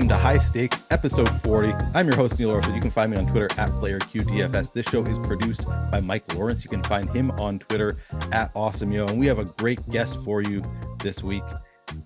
welcome to High Stakes, episode 40. I'm your host, Neil Orfield. You can find me on Twitter at PlayerQDFS. This show is produced by Mike Lawrence. You can find him on Twitter at AwesomeYo. And we have a great guest for you this week.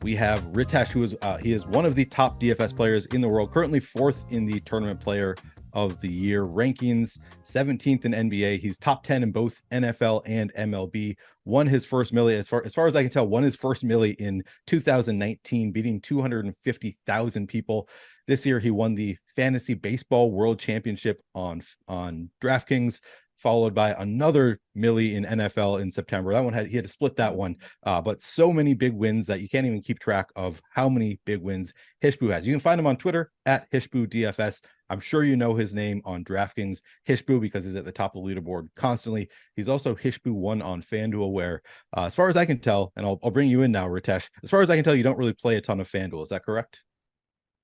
We have Ritesh, who is he is one of the top DFS players in the world, currently fourth in the Tournament Player of the Year rankings, 17th in NBA. He's top 10 in both NFL and MLB. Won his first milli, as far as I can tell, won his first milli in 2019, beating 250,000 people. This year, he won the Fantasy Baseball World Championship on DraftKings, followed by another milli in NFL in September. That one he had to split that one, but so many big wins that you can't even keep track of how many big wins Hishboo has. You can find him on Twitter at HishbooDFS. I'm sure you know his name on DraftKings, Hishboo, because he's at the top of the leaderboard constantly. He's also Hishboo1 on FanDuel, where as far as I can tell, and I'll bring you in now, Ritesh, as far as I can tell, you don't really play a ton of FanDuel. Is that correct?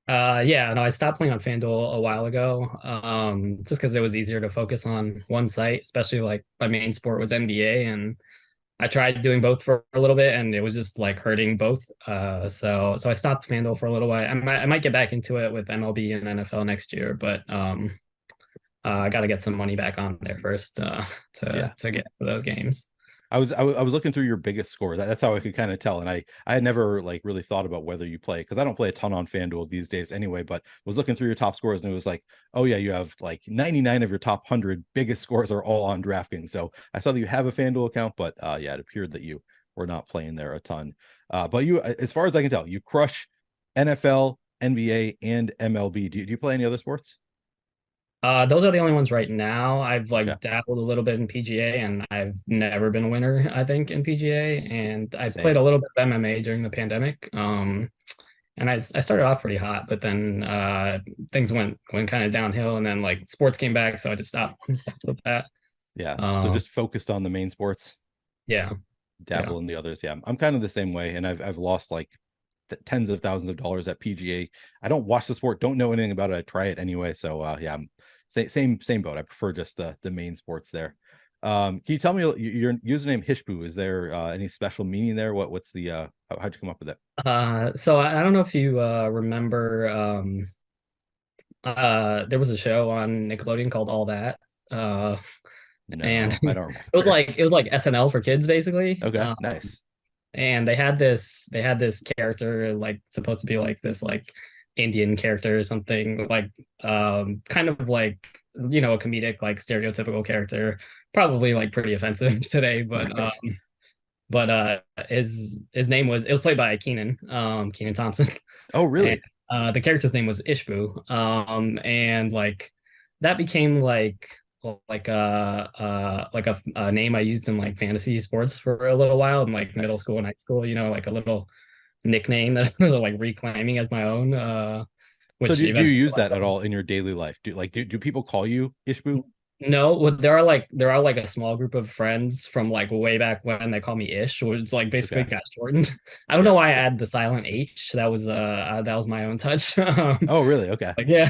Yeah, no, I stopped playing on FanDuel a while ago, just because it was easier to focus on one site, especially like my main sport was NBA, and I tried doing both for a little bit, and it was just like hurting both. So I stopped FanDuel for a little while. I might get back into it with MLB and NFL next year, but I got to get some money back on there first to get for those games. I was looking through your biggest scores. That's how I could kind of tell. And I had never like really thought about whether you play, because I don't play a ton on FanDuel these days anyway, but was looking through your top scores and it was like, oh yeah, you have like 99 of your top 100 biggest scores are all on DraftKings. So I saw that you have a FanDuel account, but yeah, it appeared that you were not playing there a ton. But you, as far as I can tell, you crush NFL, NBA, and MLB. Do you play any other sports? Those are the only ones right now. I've dabbled a little bit in PGA, and I've never been a winner, I think, in PGA. And I played a little bit of MMA during the pandemic. And I started off pretty hot, but then things went kind of downhill, and then like sports came back, so I just stopped with that. Yeah. So just focused on the main sports. Yeah. Dabble in the others. Yeah. I'm kind of the same way, and I've lost like tens of thousands of dollars at PGA. I don't watch the sport, don't know anything about it. I try it anyway. So yeah, I'm same boat. I prefer just the main sports there. Can you tell me your username Hishboo? Is there any special meaning there? What's the how'd you come up with it? So I don't know if you remember there was a show on Nickelodeon called All That. No, and I don't remember. It was like SNL for kids, basically. Okay, nice. And they had this character, like supposed to be like this like Indian character or something, like kind of like, you know, a comedic like stereotypical character, probably like pretty offensive today, but his name was, it was played by Kenan Thompson. Oh really? And, the character's name was Ishboo, and like that became like a name I used in like fantasy sports for a little while in like middle school and high school, you know, like a little nickname that I was like reclaiming as my own. So do you use that at all in your daily life? Do people call you Ishboo? No, well, there are like a small group of friends from like way back when they call me Ish, which is like basically got shortened. I don't know why I add the silent H. That was my own touch. Oh really? Okay. Like yeah.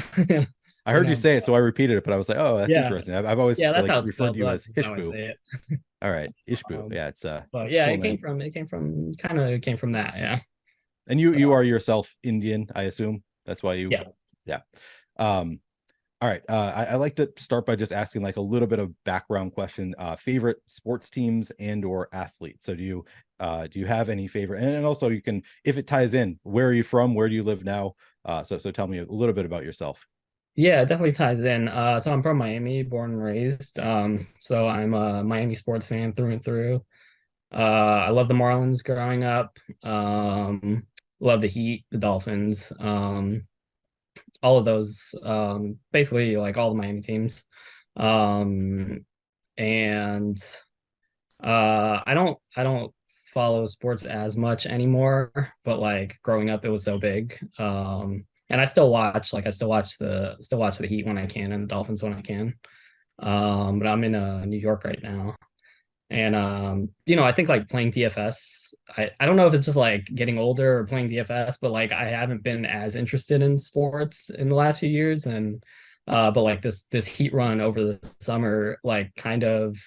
I heard you say it, so I repeated it, but I was like, oh, that's interesting. I've always like referred to you as Hishboo. All right, Ishboo. Yeah, it's but yeah, it came from that. Yeah. And you are yourself Indian, I assume. That's why you. Yeah. All right. I like to start by just asking like a little bit of background question. Favorite sports teams and or athletes. So do you have any favorite? And also you can, if it ties in, where are you from? Where do you live now? So tell me a little bit about yourself. Yeah, it definitely ties in. So I'm from Miami, born and raised. So I'm a Miami sports fan through and through. I love the Marlins growing up. Love the Heat, the Dolphins, all of those. Basically, like all the Miami teams. And I don't follow sports as much anymore. But like growing up, it was so big. And I still watch the Heat when I can and the Dolphins when I can. But I'm in New York right now. And you know, I think like playing DFS, I don't know if it's just like getting older or playing DFS, but like I haven't been as interested in sports in the last few years. And but like this Heat run over the summer like kind of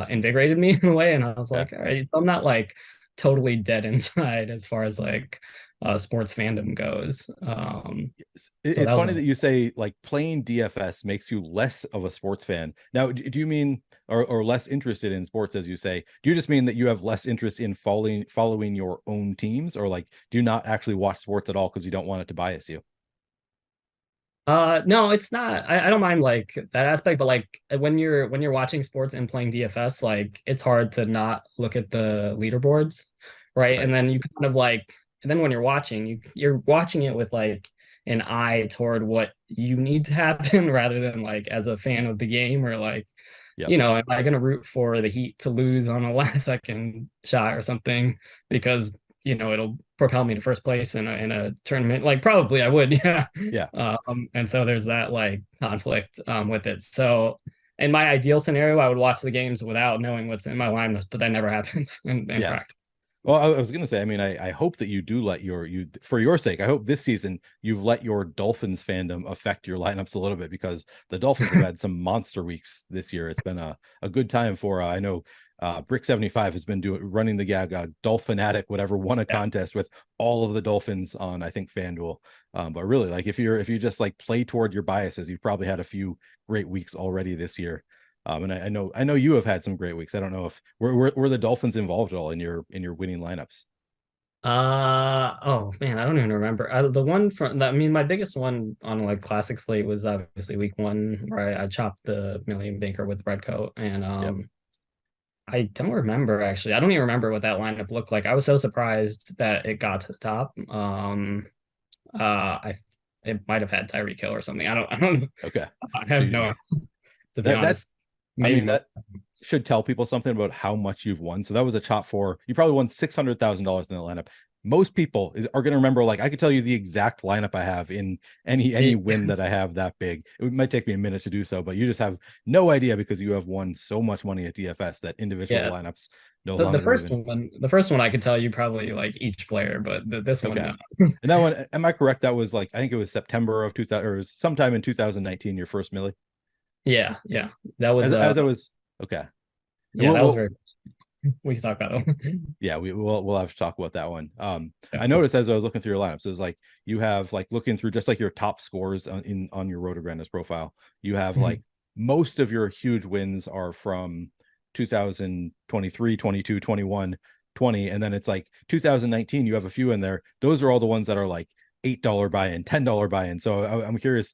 invigorated me in a way. And I was like, all right, I'm not like totally dead inside as far as like sports fandom goes. So It's that was funny that you say like playing DFS makes you less of a sports fan. Now, do you mean or less interested in sports, as you say? Do you just mean that you have less interest in following your own teams, or like do you not actually watch sports at all because you don't want it to bias you? No, it's not. I don't mind like that aspect, but like when you're watching sports and playing DFS, like it's hard to not look at the leaderboards, right? And Right. then you kind of like, and then when you're watching, you're watching it with like an eye toward what you need to happen rather than like as a fan of the game or like, Yep. am I gonna root for the Heat to lose on a last second shot or something because it'll propel me to first place in a tournament. Like probably I would, yeah. Yeah. And so there's that like conflict with it. So in my ideal scenario, I would watch the games without knowing what's in my lineups, but that never happens in Yeah. practice. Well, I was gonna say, I mean, I hope that you do let you for your sake. I hope this season you've let your Dolphins fandom affect your lineups a little bit because the Dolphins have had some monster weeks this year. It's been a good time for I know Brick 75 has been running the gag Dolphinatic, whatever, won a Yeah. contest with all of the Dolphins on I think FanDuel. But really, like if you just like play toward your biases, you've probably had a few great weeks already this year. And I know you have had some great weeks. I don't know if were the Dolphins involved at all in your winning lineups. Oh man, I don't even remember. The one from I mean, my biggest one on like classic slate was obviously week one, where I chopped the million banker with Redcoat, and Yep. I don't remember actually. I don't even remember what that lineup looked like. I was so surprised that it got to the top. I it might have had Tyreek Hill or something. I don't know. Okay. I So have no, to be that's honest. I Maybe mean most. that should tell people something about how much you've won. So that was a top four. You probably won $600,000 in the lineup. Most people are going to remember. Like I could tell you the exact lineup I have in any win that I have that big. It might take me a minute to do so, but you just have no idea because you have won so much money at DFS that individual Yeah. lineups no The longer first even. one, the first one I could tell you probably like each player, but this one Okay. no. And that one, am I correct? That was like I think it was September of 2000 or sometime in 2019. Your first millie. Yeah, yeah. That was As I was okay. And yeah, that was very we can talk about that. yeah, we'll have to talk about that one. Yeah. I noticed as I was looking through your lineups, it was like you have like looking through just like your top scores on your Rotograndes profile. You have Mhm. like most of your huge wins are from 2023, 22, 21, 20, and then it's like 2019. You have a few in there. Those are all the ones that are like $8 buy-in, $10 buy-in. So I'm curious.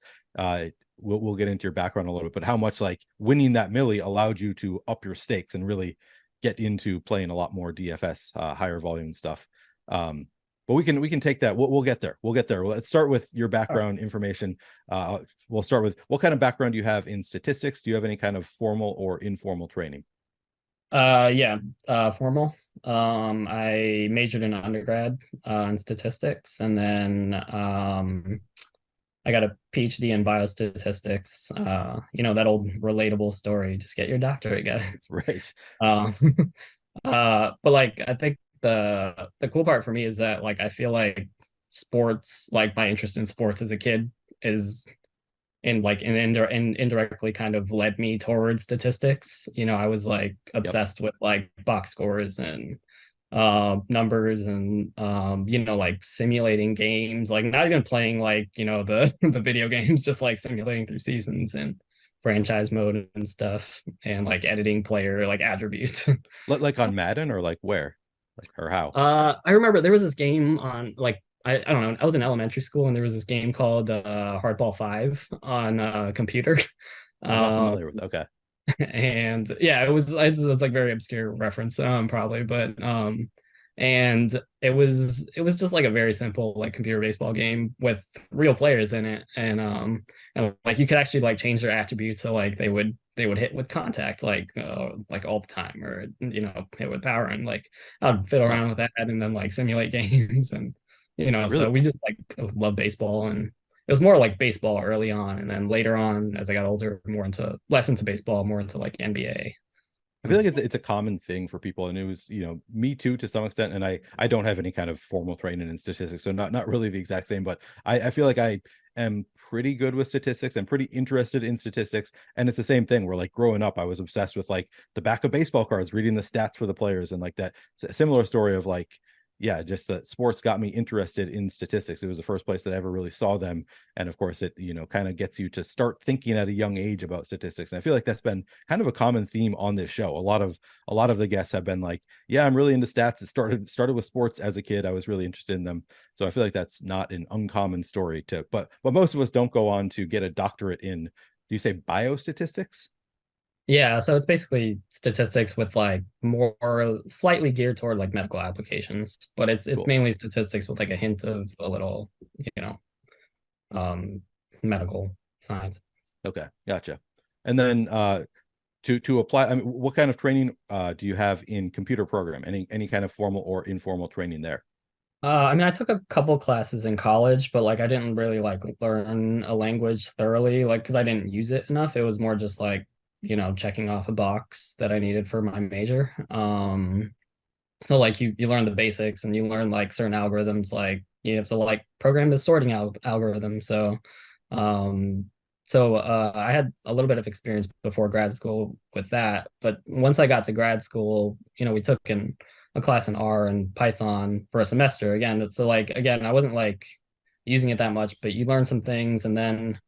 We'll get into your background a little bit, but how much like winning that millie allowed you to up your stakes and really get into playing a lot more DFS, higher volume stuff. But we can take that. We'll get there. We'll get there. Let's start with your All right. background information. We'll start with what kind of background do you have in statistics? Do you have any kind of formal or informal training? Yeah, formal. I majored in undergrad in statistics, and then I got a PhD in biostatistics. That old relatable story. Just get your doctorate, guys. Right. Um, but like I think the cool part for me is that like I feel like sports, like my interest in sports as a kid is indirectly kind of led me towards statistics. I was like Yep. obsessed with like box scores and numbers and like simulating games, like not even playing like the video games, just like simulating through seasons and franchise mode and stuff and like editing player like attributes. Like on Madden or like where? Like or how? I remember there was this game on like I don't know. I was in elementary school and there was this game called Hardball 5 on computer. I'm not Um, familiar with. Okay. and yeah, it's like very obscure reference, probably, but and it was just like a very simple like computer baseball game with real players in it, and like you could actually like change their attributes so like they would hit with contact like all the time, or hit with power, and like I'd fiddle Huh. around with that and then like simulate games, and Really so we just like love baseball, and it was more like baseball early on, and then later on as I got older, less into baseball, more into like NBA. I feel like it's a common thing for people, and it was me too to some extent. And I don't have any kind of formal training in statistics, so not really the exact same. But I feel like I am pretty good with statistics. I'm pretty interested in statistics, and it's the same thing. Where like growing up, I was obsessed with like the back of baseball cards, reading the stats for the players, and like that. It's a similar story of like yeah, just sports got me interested in statistics. It was the first place that I ever really saw them. And of course, it, kind of gets you to start thinking at a young age about statistics. And I feel like that's been kind of a common theme on this show. A lot of the guests have been like, yeah, I'm really into stats. It started with sports as a kid. I was really interested in them. So I feel like that's not an uncommon story but most of us don't go on to get a doctorate in, do you say biostatistics? Yeah, so it's basically statistics with like more slightly geared toward like medical applications, but it's Cool. mainly statistics with like a hint of a little, you know, um, medical science. Okay, gotcha. And then to apply, I mean, what kind of training do you have in computer program? Any kind of formal or informal training there? I mean, I took a couple classes in college, but like I didn't really like learn a language thoroughly, like because I didn't use it enough. It was more just like, checking off a box that I needed for my major. So like you learn the basics and you learn like certain algorithms, like you have to like program the sorting algorithm. Um, I had a little bit of experience before grad school with that, but once I got to grad school, we took a class in R and Python for a semester again. So like again, I wasn't like using it that much, but you learn some things, and then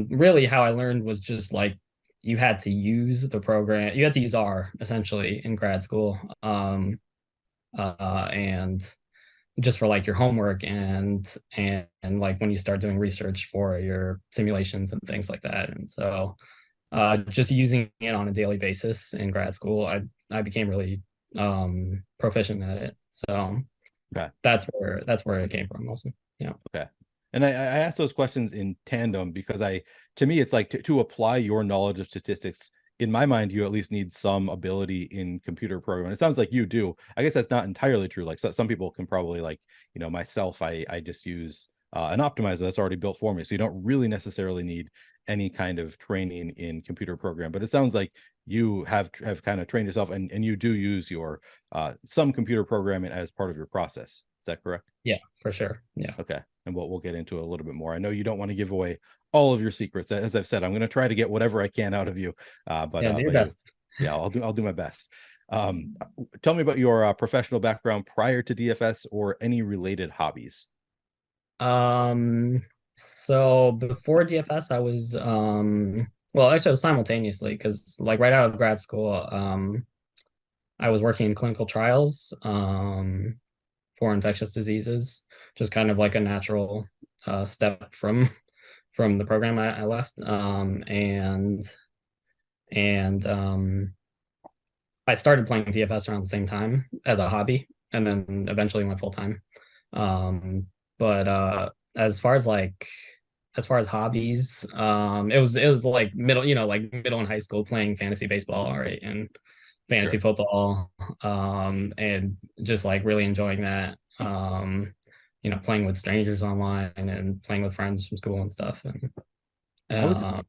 really how I learned was just like you had to use the program, you had to use R essentially in grad school. And just for like your homework and like when you start doing research for your simulations and things like that. And so just using it on a daily basis in grad school, I became really proficient at it. So Okay. that's where it came from mostly. Yeah. Okay. And I asked those questions in tandem because to me, it's like to apply your knowledge of statistics, in my mind, you at least need some ability in computer programming. It sounds like you do. I guess that's not entirely true. Like some people can probably like, myself, I just use an optimizer that's already built for me. So you don't really necessarily need any kind of training in computer program. But it sounds like you have kind of trained yourself and you do use your some computer programming as part of your process. Is that correct? Yeah, for sure. Yeah. Okay. And we'll get into a little bit more. I know you don't want to give away all of your secrets. As I've said, I'm going to try to get whatever I can out of you. Yeah, do your But you, best. yeah, I'll do my best. Um, Tell me about your professional background prior to DFS or any related hobbies. Um, so before DFS, I was well, actually, I was simultaneously because like right out of grad school, I was working in clinical trials for infectious diseases, just kind of like a natural step from the program I left. And I started playing DFS around the same time as a hobby, and then eventually went full time. But as far as hobbies, it was like middle, like middle and high school playing fantasy baseball, right, and fantasy Sure. football, and just like really enjoying that. Playing with strangers online and playing with friends from school and stuff. And I was uh,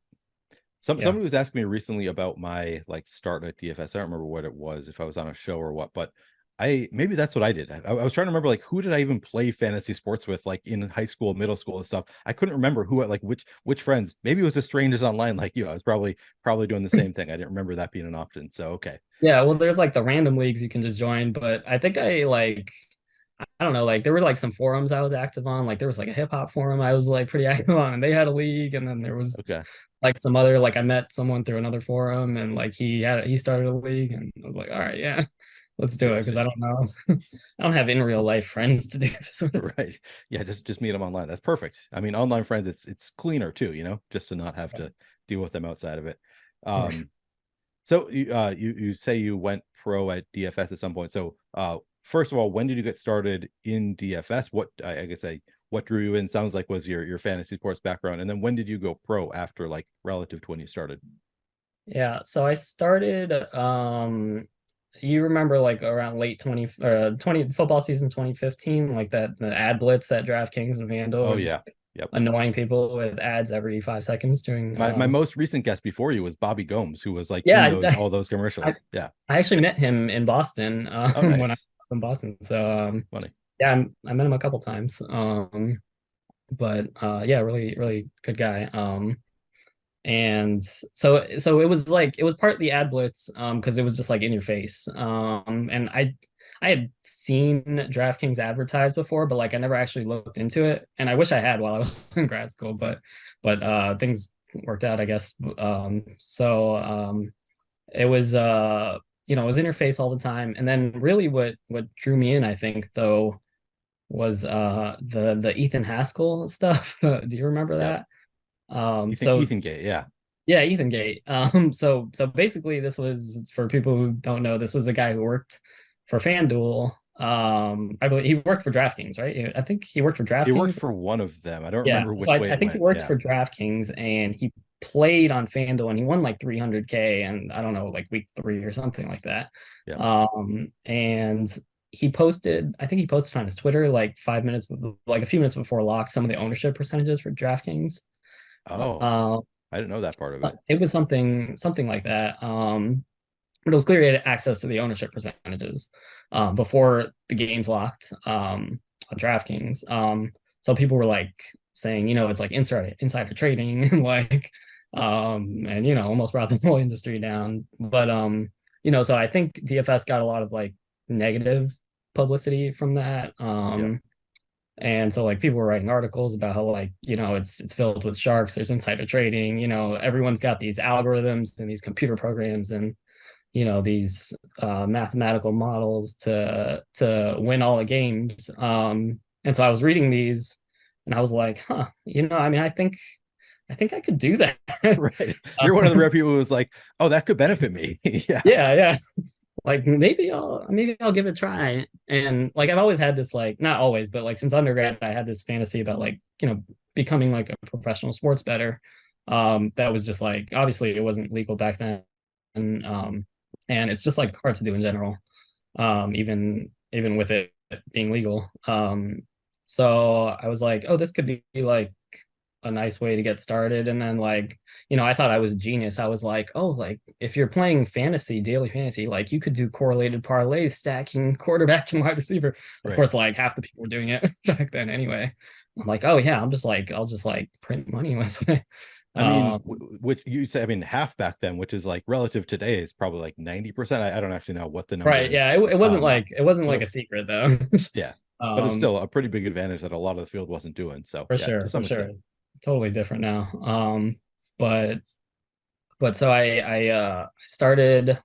yeah, somebody was asking me recently about my like start at DFS. I don't remember what it was, if I was on a show or what, but maybe that's what I did. I was trying to remember like who did I even play fantasy sports with, like in high school, middle school and stuff. I couldn't remember who, like which friends. Maybe it was the strangers online like you. I was probably doing the same thing. I didn't remember that being an option. So okay. yeah. Well, there's like the random leagues you can just join, but I think I don't know, like there were like some forums I was active on. Like there was like a hip hop forum I was like pretty active on, and they had a league. And then there was Okay. like some other, like I met someone through another forum, and like he started a league, and I was like, all right, yeah, let's do it because I Interesting. don't know, I don't have in real life friends to do this with. Right. Yeah, just meet them online. That's perfect. I mean, online friends, it's cleaner too, just to not have to deal with them outside of it. Um, so you say you went pro at DFS at some point. So first of all, when did you get started in DFS? What I guess what drew you in sounds like was your fantasy sports background. And then when did you go pro after like relative to when you started? Yeah, so I started you remember like around late 20 football season 2015, like that the ad blitz that DraftKings and FanDuel Oh were just yeah. Yep. annoying people with ads every 5 seconds during My most recent guest before you was Bobby Gomes, who was like in yeah, those all those I, commercials. Yeah. I actually met him in Boston Oh, when I nice. was in Boston. So Funny. yeah, I met him a couple times. But yeah, really, really good guy. And so it was like it was partly ad blitz because it was just like in your face. And I had seen DraftKings advertised before, but like I never actually looked into it. And I wish I had while I was in grad school, but things worked out, I guess. It was it was interface all the time. And then really what drew me in, I think, though, was the Ethan Haskell stuff. Do you remember Yep. that? So Ethan Gate, yeah. yeah, Ethan Gate. So basically, this was, for people who don't know, this was a guy who worked for FanDuel. I believe he worked for DraftKings, right? I think he worked for He worked DraftKings. for one of them. I don't Yeah. remember So which way I it think he went. worked Yeah. for DraftKings, and he played on FanDuel, and he won like 300K, and I don't know, like week 3 or something like that. Yeah. And I think he posted on his Twitter like 5 minutes, like a few minutes before lock, some of the ownership percentages for DraftKings. Oh, Uh, I didn't know that part of it. it was something like that. But it was clear he had access to the ownership percentages before the game's locked on DraftKings. So people were like saying, it's like insider trading and like and almost brought the whole industry down. But so I think DFS got a lot of like negative publicity from that. Yep. And so like people were writing articles about how like, it's filled with sharks, there's insider trading, everyone's got these algorithms and these computer programs and these mathematical models to win all the games. And so I was reading these and I was like, I mean, I think I could do that. Right. You're one of the rare people who was like, oh, that could benefit me. Yeah. Yeah. Like maybe I'll give it a try. And like I've always had this, like, not always, but like since undergrad, I had this fantasy about like, becoming like a professional sports bettor. That was just like, obviously it wasn't legal back then. And it's just like hard to do in general, even with it being legal. So I was like, oh, this could be like a nice way to get started. And then like, I thought I was a genius. I was like, oh, like if you're playing fantasy, daily fantasy, like you could do correlated parlays, stacking quarterback and wide receiver. Of Right. course, like half the people were doing it back then anyway. I'm like, oh yeah, I'll just like print money this way. I mean, Um, which you say, I mean, half back then, which is like relative today is probably like 90%. I don't actually know what the number right. is. Yeah. It wasn't But like a secret though. yeah, but it's um, still a pretty big advantage that a lot of the field wasn't doing. So for yeah, to sure, for some sure. extent. Totally different now. But so I started,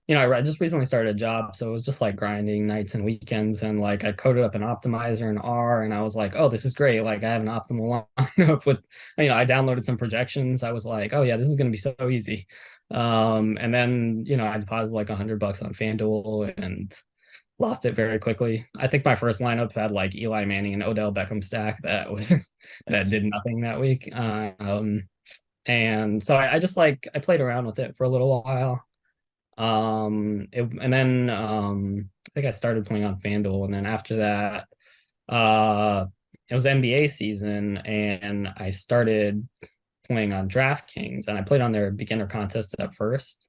I just recently started a job, so it was just like grinding nights and weekends, and like I coded up an optimizer in R, and I was like, oh, this is great. Like I have an optimal lineup with, I downloaded some projections. I was like, oh yeah, this is gonna be so easy. And then I deposited like $100 on FanDuel and lost it very quickly. I think my first lineup had like Eli Manning and Odell Beckham stack that was that Nice. did nothing that week. And so I just like I played around with it for a little while. And then I think I started playing on FanDuel, and then after that, it was NBA season, and I started playing on DraftKings, and I played on their beginner contests at first,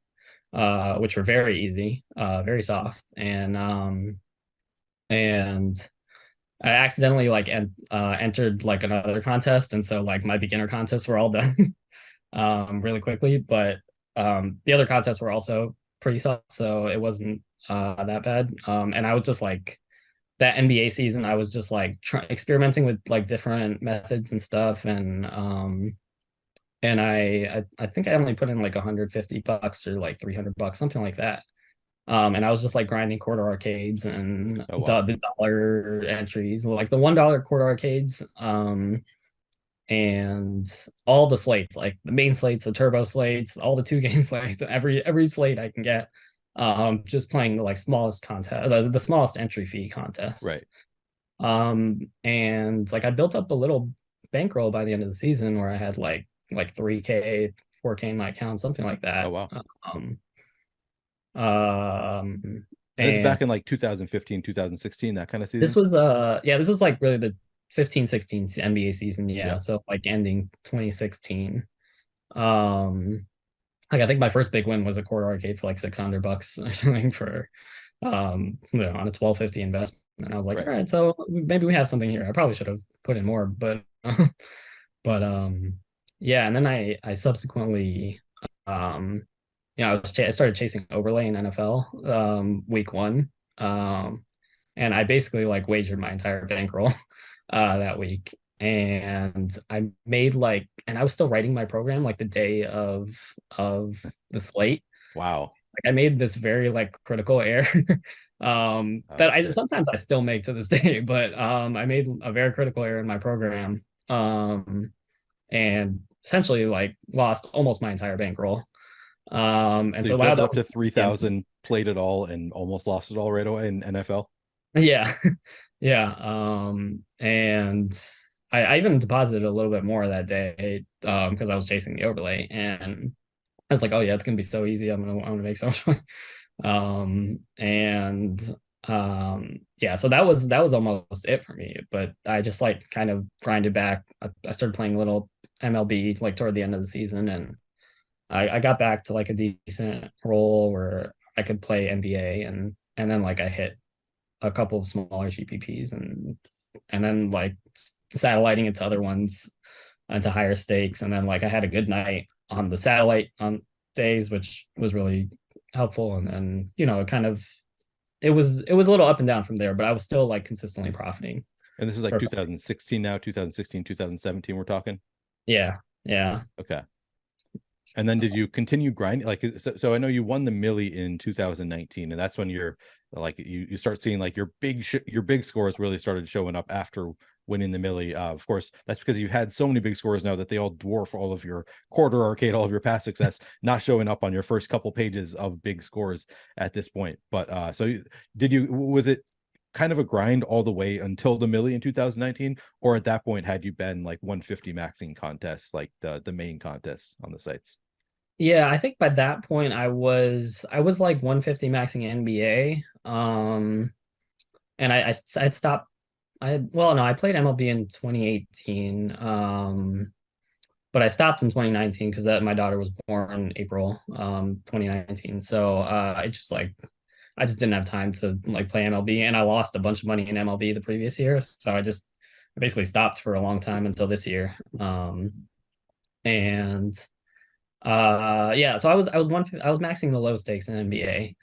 which were very easy, very soft, and I accidentally like entered like another contest, and so like my beginner contests were all done really quickly, but the other contests were also pretty soft, so it wasn't that bad. And I was just like that NBA season, I was just like experimenting with like different methods and stuff, and I think I only put in like $150 or like $300, something like that. And I was just like grinding quarter arcades and Oh wow. the dollar entries, like the $1 quarter arcades, and all the slates, like the main slates, the turbo slates, all the 2 game slates, every slate I can get. Just playing the like smallest contest, the smallest entry fee contests. Right. And like I built up a little bankroll by the end of the season where I had like 3K, 4K in my account, something like Oh that. wow. Um, um, And this is and back in like 2015, 2016, that kind of this season. was this was like really the 15-16 NBA season, yeah. Yep. So like ending 2016. Um, like I think my first big win was a quarter arcade for like $600 or something for on a 1250 investment. And I was like, Right. all right, so maybe we have something here. I probably should have put in more, but but yeah. And then I subsequently I started chasing overlay in NFL week 1. And I basically like wagered my entire bankroll that week. And I made like, and I was still writing my program like the day of the slate. Wow. Like I made this very like critical error Oh that I shit. sometimes I still make to this day, but I made a very critical error in my program. And essentially like lost almost my entire bankroll. And So you so that built it up was to 3,000, played it all, and almost lost it all right away in NFL. yeah. Yeah. And I even deposited a little bit more that day because I was chasing the overlay and I was like, oh yeah, it's gonna be so easy. I'm gonna make so much money. And yeah, so that was almost it for me. But I just like kind of grinded back. I started playing a little MLB like toward the end of the season, and I got back to like a decent role where I could play NBA, and then like I hit a couple of smaller GPPs, and then like satelliting into other ones into higher stakes, and then like I had a good night on the satellite on days, which was really helpful. And then it kind of it was a little up and down from there, but I was still like consistently profiting. And this is like 2016 now, 2016, 2017 we're talking. Yeah, yeah. Okay. And then did you continue grinding? Like, so I know you won the Millie in 2019, and that's when you're like you start seeing like your big scores really started showing up after winning the Millie. Of course, that's because you've had so many big scores now that they all dwarf all of your quarter arcade, all of your past success, not showing up on your first couple pages of big scores at this point. But was it kind of a grind all the way until the Millie in 2019, or at that point had you been like 150 maxing contests, like the main contests on the sites? Yeah, I think by that point I was like 150 maxing NBA. And I'd stopped. Well, no, I played MLB in 2018. But I stopped in 2019 because that my daughter was born April 2019. So I just didn't have time to like play MLB, and I lost a bunch of money in MLB the previous year. So I basically stopped for a long time until this year. And yeah, so I was maxing the low stakes in NBA.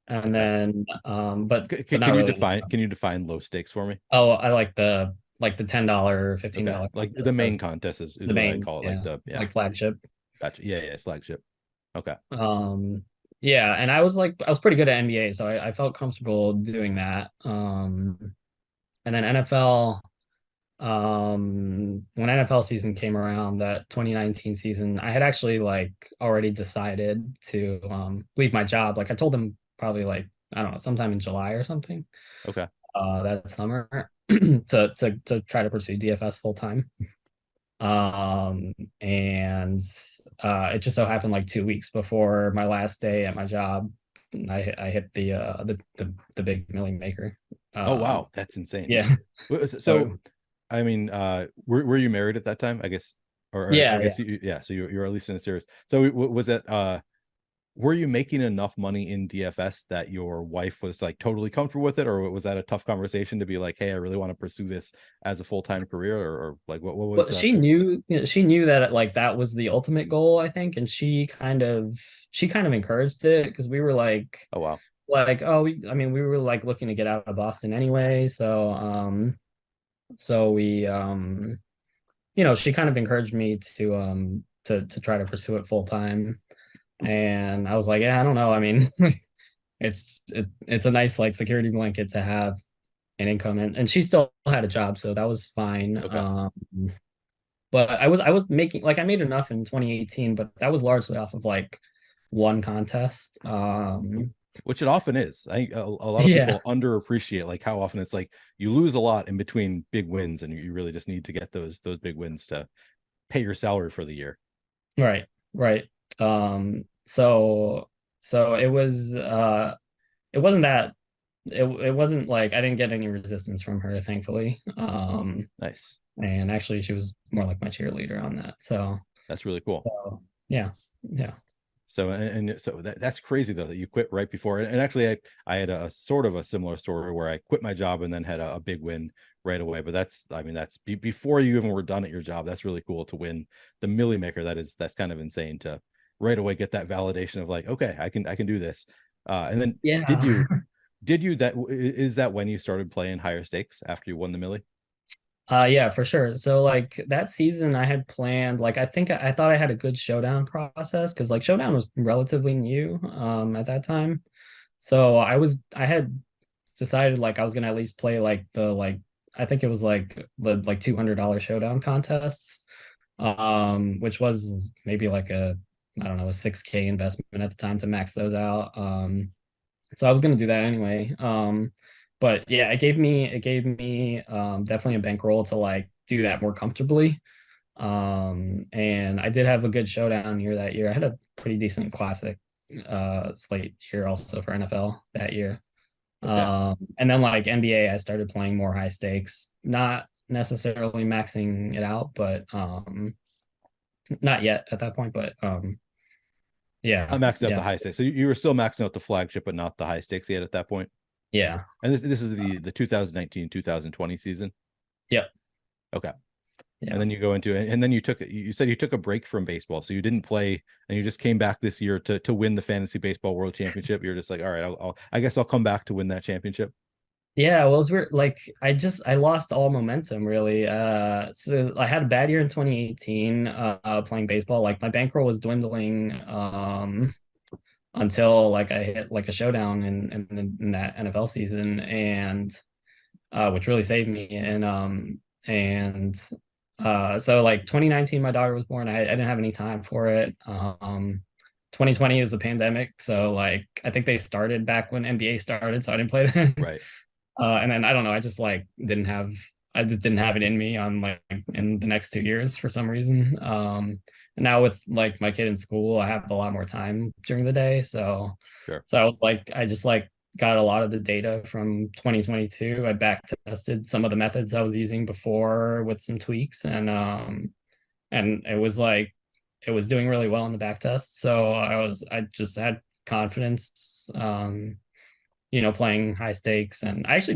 And Okay. then but Can not you really. define low stakes for me? Oh, I like the $10, Okay, $15 like the contest, main contest is the what I main, call it. Like yeah, the yeah, like flagship. gotcha. Yeah, yeah, flagship. Okay, Um, yeah, and I was pretty good at NBA, so I felt comfortable doing that. And then NFL, when NFL season came around, that 2019 season, I had actually like already decided to leave my job. Like I told them probably like I don't know, sometime in July or something, okay. that summer to try to pursue DFS full time. And it just so happened like 2 weeks before my last day at my job, I hit the big million maker. Oh Um, wow, that's insane. yeah. So, So I mean, were you married at that time? I guess, or I yeah, yeah. guess yeah. So you're at least in a series. So was it were you making enough money in DFS that your wife was like totally comfortable with it, or was that a tough conversation to be like, hey, I really want to pursue this as a full-time career, or like what was Well, the she knew that like that was the ultimate goal, I think, and she kind of encouraged it because we were oh wow, oh, I mean, we were like looking to get out of Boston anyway, so we she kind of encouraged me to try to pursue it full time. And I was like, yeah, I don't know. I mean, it's a nice like security blanket to have an income, and she still had a job, so that was fine. okay. But I was making like I made enough in 2018, but that was largely off of like one contest. Which it often is. I think a lot of Yeah, people underappreciate like how often it's like you lose a lot in between big wins, and you really just need to get those big wins to pay your salary for the year. right, right. So it wasn't that it wasn't like I didn't get any resistance from her, thankfully. Nice. And actually she was more like my cheerleader on that. That's really cool. So yeah, yeah. So and so that's crazy though that you quit right before. And actually, I had a sort of a similar story where I quit my job and then had a big win right away. But that's I mean that's before you even were done at your job. That's really cool to win the Millie Maker. That's kind of insane to right away get that validation of like, okay, I can do this. And then Yeah. did you that is that when you started playing higher stakes after you won the Millie? Yeah, for sure. So like that season I had planned, like I thought I had a good showdown process because like showdown was relatively new at that time. So I had decided like I was gonna at least play like the like I think it was like the like $200 showdown contests, which was maybe like a I don't know a 6K investment at the time to max those out. So I was gonna do that anyway. But yeah, it gave me definitely a bankroll to like do that more comfortably. And I did have a good showdown year that year. I had a pretty decent classic slate year also for NFL that year. Okay. And then like NBA, I started playing more high stakes, not necessarily maxing it out, but not yet at that point, but I yeah, maxed out yeah, the high stakes. So you were still maxing out the flagship, but not the high stakes yet at that point. yeah, And this is the 2019 2020 season. yep, Okay. And yeah. then you go into it, and then you said you took a break from baseball, so you didn't play, and you just came back this year to win the fantasy baseball world championship. You're just like, all right, I guess I'll come back to win that championship. Yeah, well, it was weird. Like I lost all momentum really. So I had a bad year in 2018 playing baseball. Like my bankroll was dwindling until like I hit like a showdown in that NFL season and which really saved me. And so like 2019 my daughter was born. I didn't have any time for it. 2020 is a pandemic, so like I think they started back when NBA started, so I didn't play then. Right. And then I don't know, I just didn't have it in me on like in the next 2 years for some reason. And now with like my kid in school, I have a lot more time during the day. Sure. So I was like, I just like got a lot of the data from 2022. I back tested some of the methods I was using before with some tweaks, and it was like it was doing really well in the back test. So I just had confidence. Playing high stakes. And I actually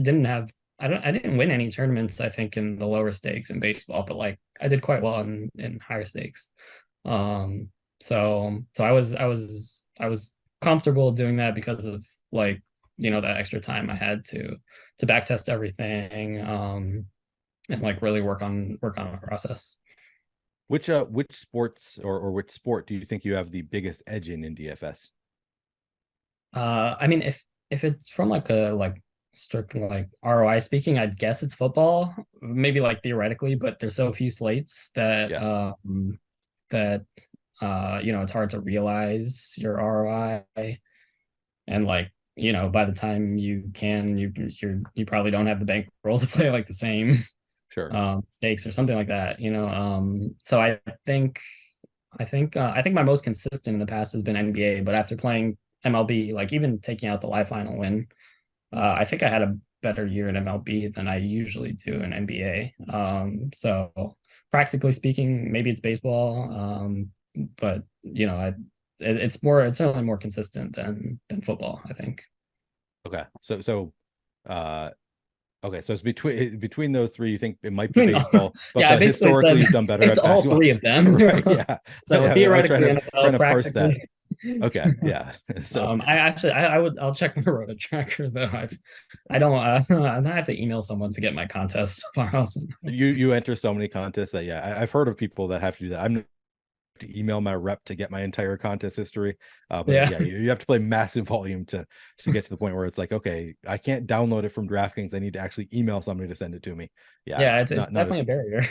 I didn't win any tournaments, I think, in the lower stakes in baseball, but like I did quite well in higher stakes. Um, so I was comfortable doing that because of like, that extra time I had to back test everything, and like really work on a process. Which sports or which sport do you think you have the biggest edge in DFS? I mean, if it's from like a like strict like ROI speaking, I'd guess it's football, maybe like theoretically, but there's so few slates Yeah, that it's hard to realize your ROI, and like by the time you can, you probably don't have the bankroll to play like the same sure. stakes or something like that. So I think my most consistent in the past has been NBA, but after playing MLB, like even taking out the live final win, I think I had a better year in MLB than I usually do in NBA. So practically speaking, maybe it's baseball, but it's certainly more consistent than football, I think. Okay. Uh okay, so it's between those three, you think it might be No. baseball, Yeah, I but basically historically said you've done better it's at all basketball. three of them. Right. Yeah. So I was theoretically, trying NFL, to parse that. practically. Okay. Yeah. So I'll check the roto tracker though. I don't I have to email someone to get my contest files. you enter so many contests that yeah, I've heard of people that have to do that. I'm to email my rep to get my entire contest history. But Yeah. yeah, you have to play massive volume to get to the point where it's like, okay, I can't download it from DraftKings. I need to actually email somebody to send it to me. Yeah, Yeah, it's not definitely as a barrier.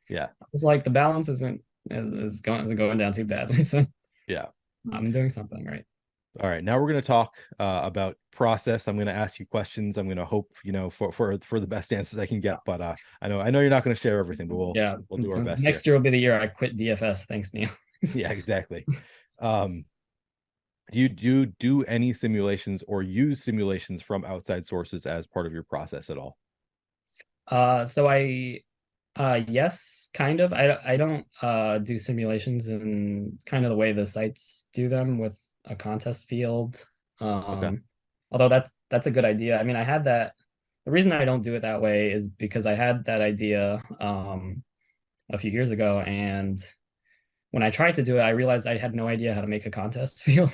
yeah, It's like the balance isn't going down too badly. So yeah. I'm doing something right. All right, now we're going to talk about process. I'm going to ask you questions. I'm going to hope for the best answers I can get. But I know you're not going to share everything, but Yeah. we'll do our best here. Next year will be the year I quit DFS. Thanks, Neil. Yeah, exactly. Um, do you do any simulations or use simulations from outside sources as part of your process at all? So yes, kind of. I don't do simulations in kind of the way the sites do them with a contest field. Okay. Although that's a good idea. I mean, I had that. The reason I don't do it that way is because I had that idea a few years ago, and when I tried to do it, I realized I had no idea how to make a contest field.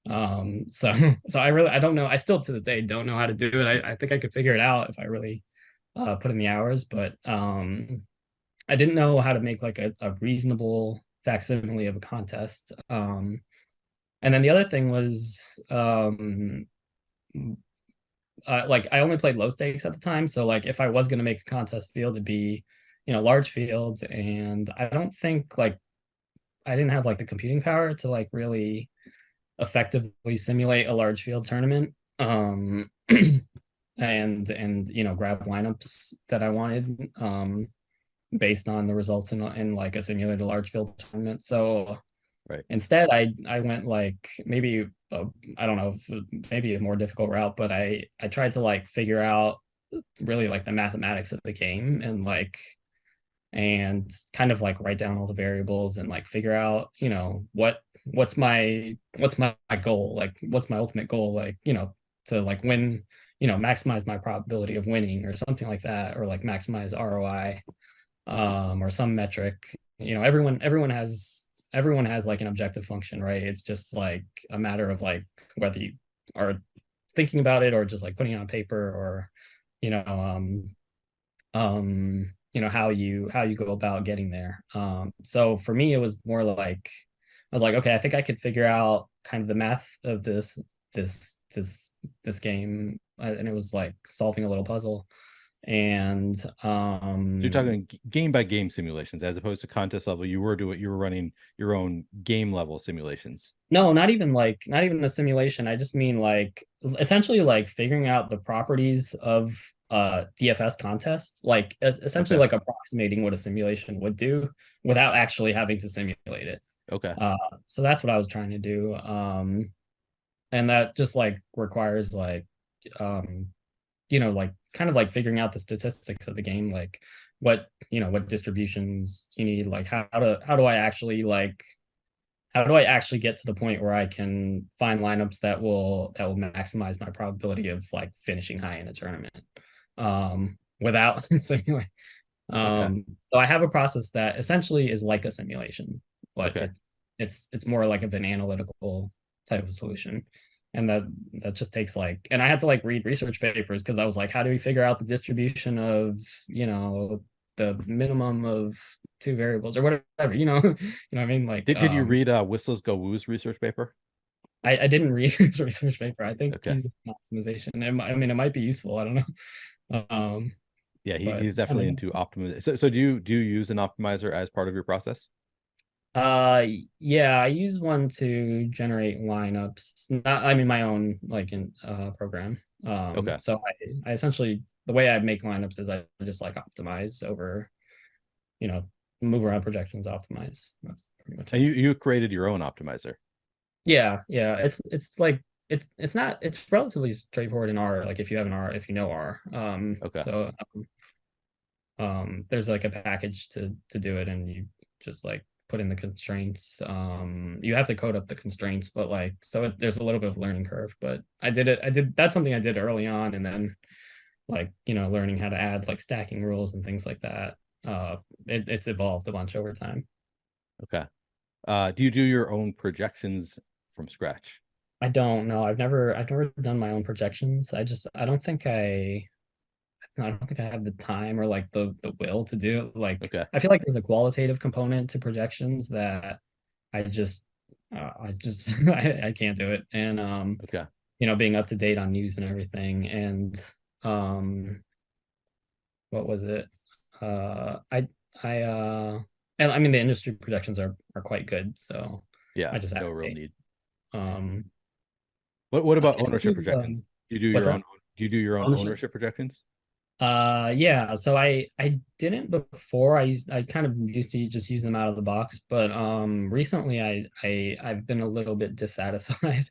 So so I don't know. I still to this day don't know how to do it. I think I could figure it out if I really put in the hours, but I didn't know how to make like a reasonable facsimile of a contest. And then the other thing was like I only played low stakes at the time, so like if I was going to make a contest field, it'd be large field, and I don't think like I didn't have like the computing power to like really effectively simulate a large field tournament. And grab lineups that I wanted based on the results in like a simulated large field tournament. So Right. instead, I went like maybe I don't know, maybe a more difficult route, but I tried to like figure out really like the mathematics of the game and kind of like write down all the variables and like figure out what's my goal, like what's my ultimate goal, like to like win, maximize my probability of winning or something like that, or like maximize ROI, or some metric. Everyone has like an objective function, right? It's just like a matter of like whether you are thinking about it or just like putting it on paper, or you know how you go about getting there. So for me it was more like I was like, okay, I think I could figure out kind of the math of this game, and it was like solving a little puzzle. And So you're talking game by game simulations as opposed to contest level. You were running your own game level simulations. no, not even the simulation. I just mean like essentially like figuring out the properties of DFS contests, like essentially Okay. like approximating what a simulation would do without actually having to simulate it. Okay. Uh, so that's what I was trying to do. And that just like requires like um like kind of like figuring out the statistics of the game, like what distributions you need, like how do I actually get to the point where I can find lineups that will maximize my probability of like finishing high in a tournament without simulating. Okay. So I have a process that essentially is like a simulation, but Okay. it's more like of an analytical type of solution. And that just takes like, and I had to like read research papers because I was like, how do we figure out the distribution of, the minimum of two variables or whatever, what I mean? Like, Did you read Whistles Go Woo's research paper? I didn't read his research paper. I think Okay. he's an optimization. I mean, it might be useful. I don't know. Yeah, But he's I don't definitely know. into optimization. So do you use an optimizer as part of your process? Uh, yeah, I use one to generate lineups. Not, I mean, my own like in program. Okay. So I essentially the way I make lineups is I just like optimize over, you know, move around projections, optimize. That's pretty much And it. you created your own optimizer. Yeah, yeah. It's like it's not it's relatively straightforward in R. Like if you have an R, if you know R. Okay. So there's like a package to do it, and you just like put in the constraints. You have to code up the constraints, but like there's a little bit of learning curve, but I did that's something I did early on, and then like learning how to add like stacking rules and things like that. It's evolved a bunch over time. Okay. Do you do your own projections from scratch? I don't know. I've never done my own projections. I don't think I have the time or like the will to do it. Like Okay. I feel like there's a qualitative component to projections that I just I can't do it. And Okay. being up to date on news and everything. And um what was it? I and I mean the industry projections are quite good, so Yeah. I just No real advocate. need. Um What I about didn't ownership projections? Do you do what's your that? own do you do your own Ownership? ownership projections? Yeah, so I didn't before. I kind of used to just use them out of the box, but recently I've been a little bit dissatisfied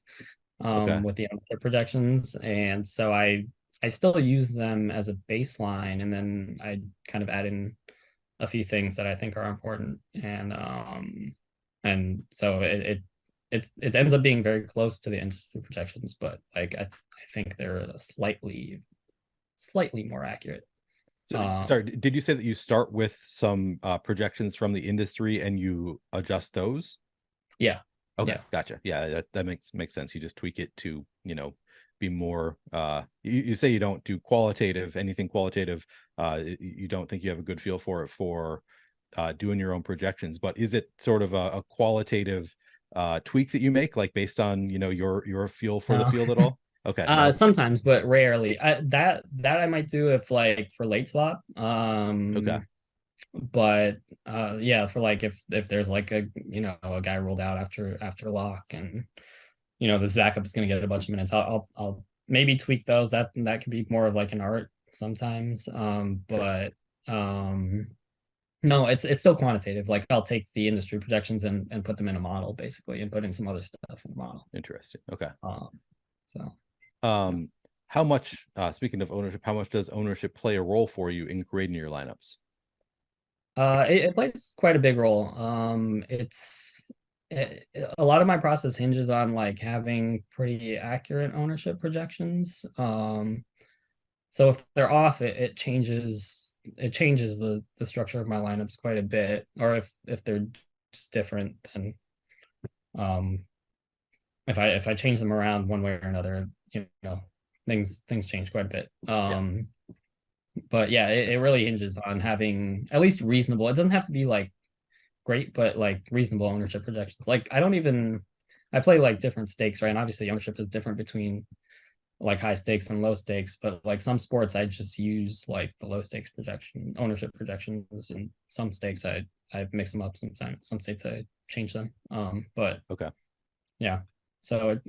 Okay. with the output projections, and so I still use them as a baseline, and then I kind of add in a few things that I think are important, and so it ends up being very close to the industry projections, but like I think they're slightly more accurate. So Um, sorry, did you say that you start with some projections from the industry and you adjust those? yeah. Okay, Yeah. gotcha. Yeah, that makes sense. You just tweak it to, be more you say you don't do anything qualitative. You don't think you have a good feel for it for doing your own projections, but is it sort of a qualitative tweak that you make, like based on, your feel for the No. field at all? Okay, no. Sometimes, but rarely. That I might do if like for late swap. Okay, But yeah, for like if there's like a guy ruled out after lock, and this backup is going to get a bunch of minutes, I'll maybe tweak those. That could be more of like an art sometimes. sure. But no, it's still quantitative. Like I'll take the industry projections and put them in a model basically, and put in some other stuff in the model. Interesting. Okay. um so yeah. How much, speaking of ownership, how much does ownership play a role for you in creating your lineups? It plays quite a big role. A lot of my process hinges on like having pretty accurate ownership projections. So if they're off, it changes the structure of my lineups quite a bit. Or if they're just different, then um, if I change them around one way or another, things change quite a bit. Yeah. But yeah, it really hinges on having at least reasonable. It doesn't have to be like great, but like reasonable ownership projections. Like I play like different stakes, right? And obviously ownership is different between like high stakes and low stakes, but like some sports I just use like the low stakes projection ownership projections, and some stakes I mix them up sometimes. Some states I change them. But Okay. yeah, so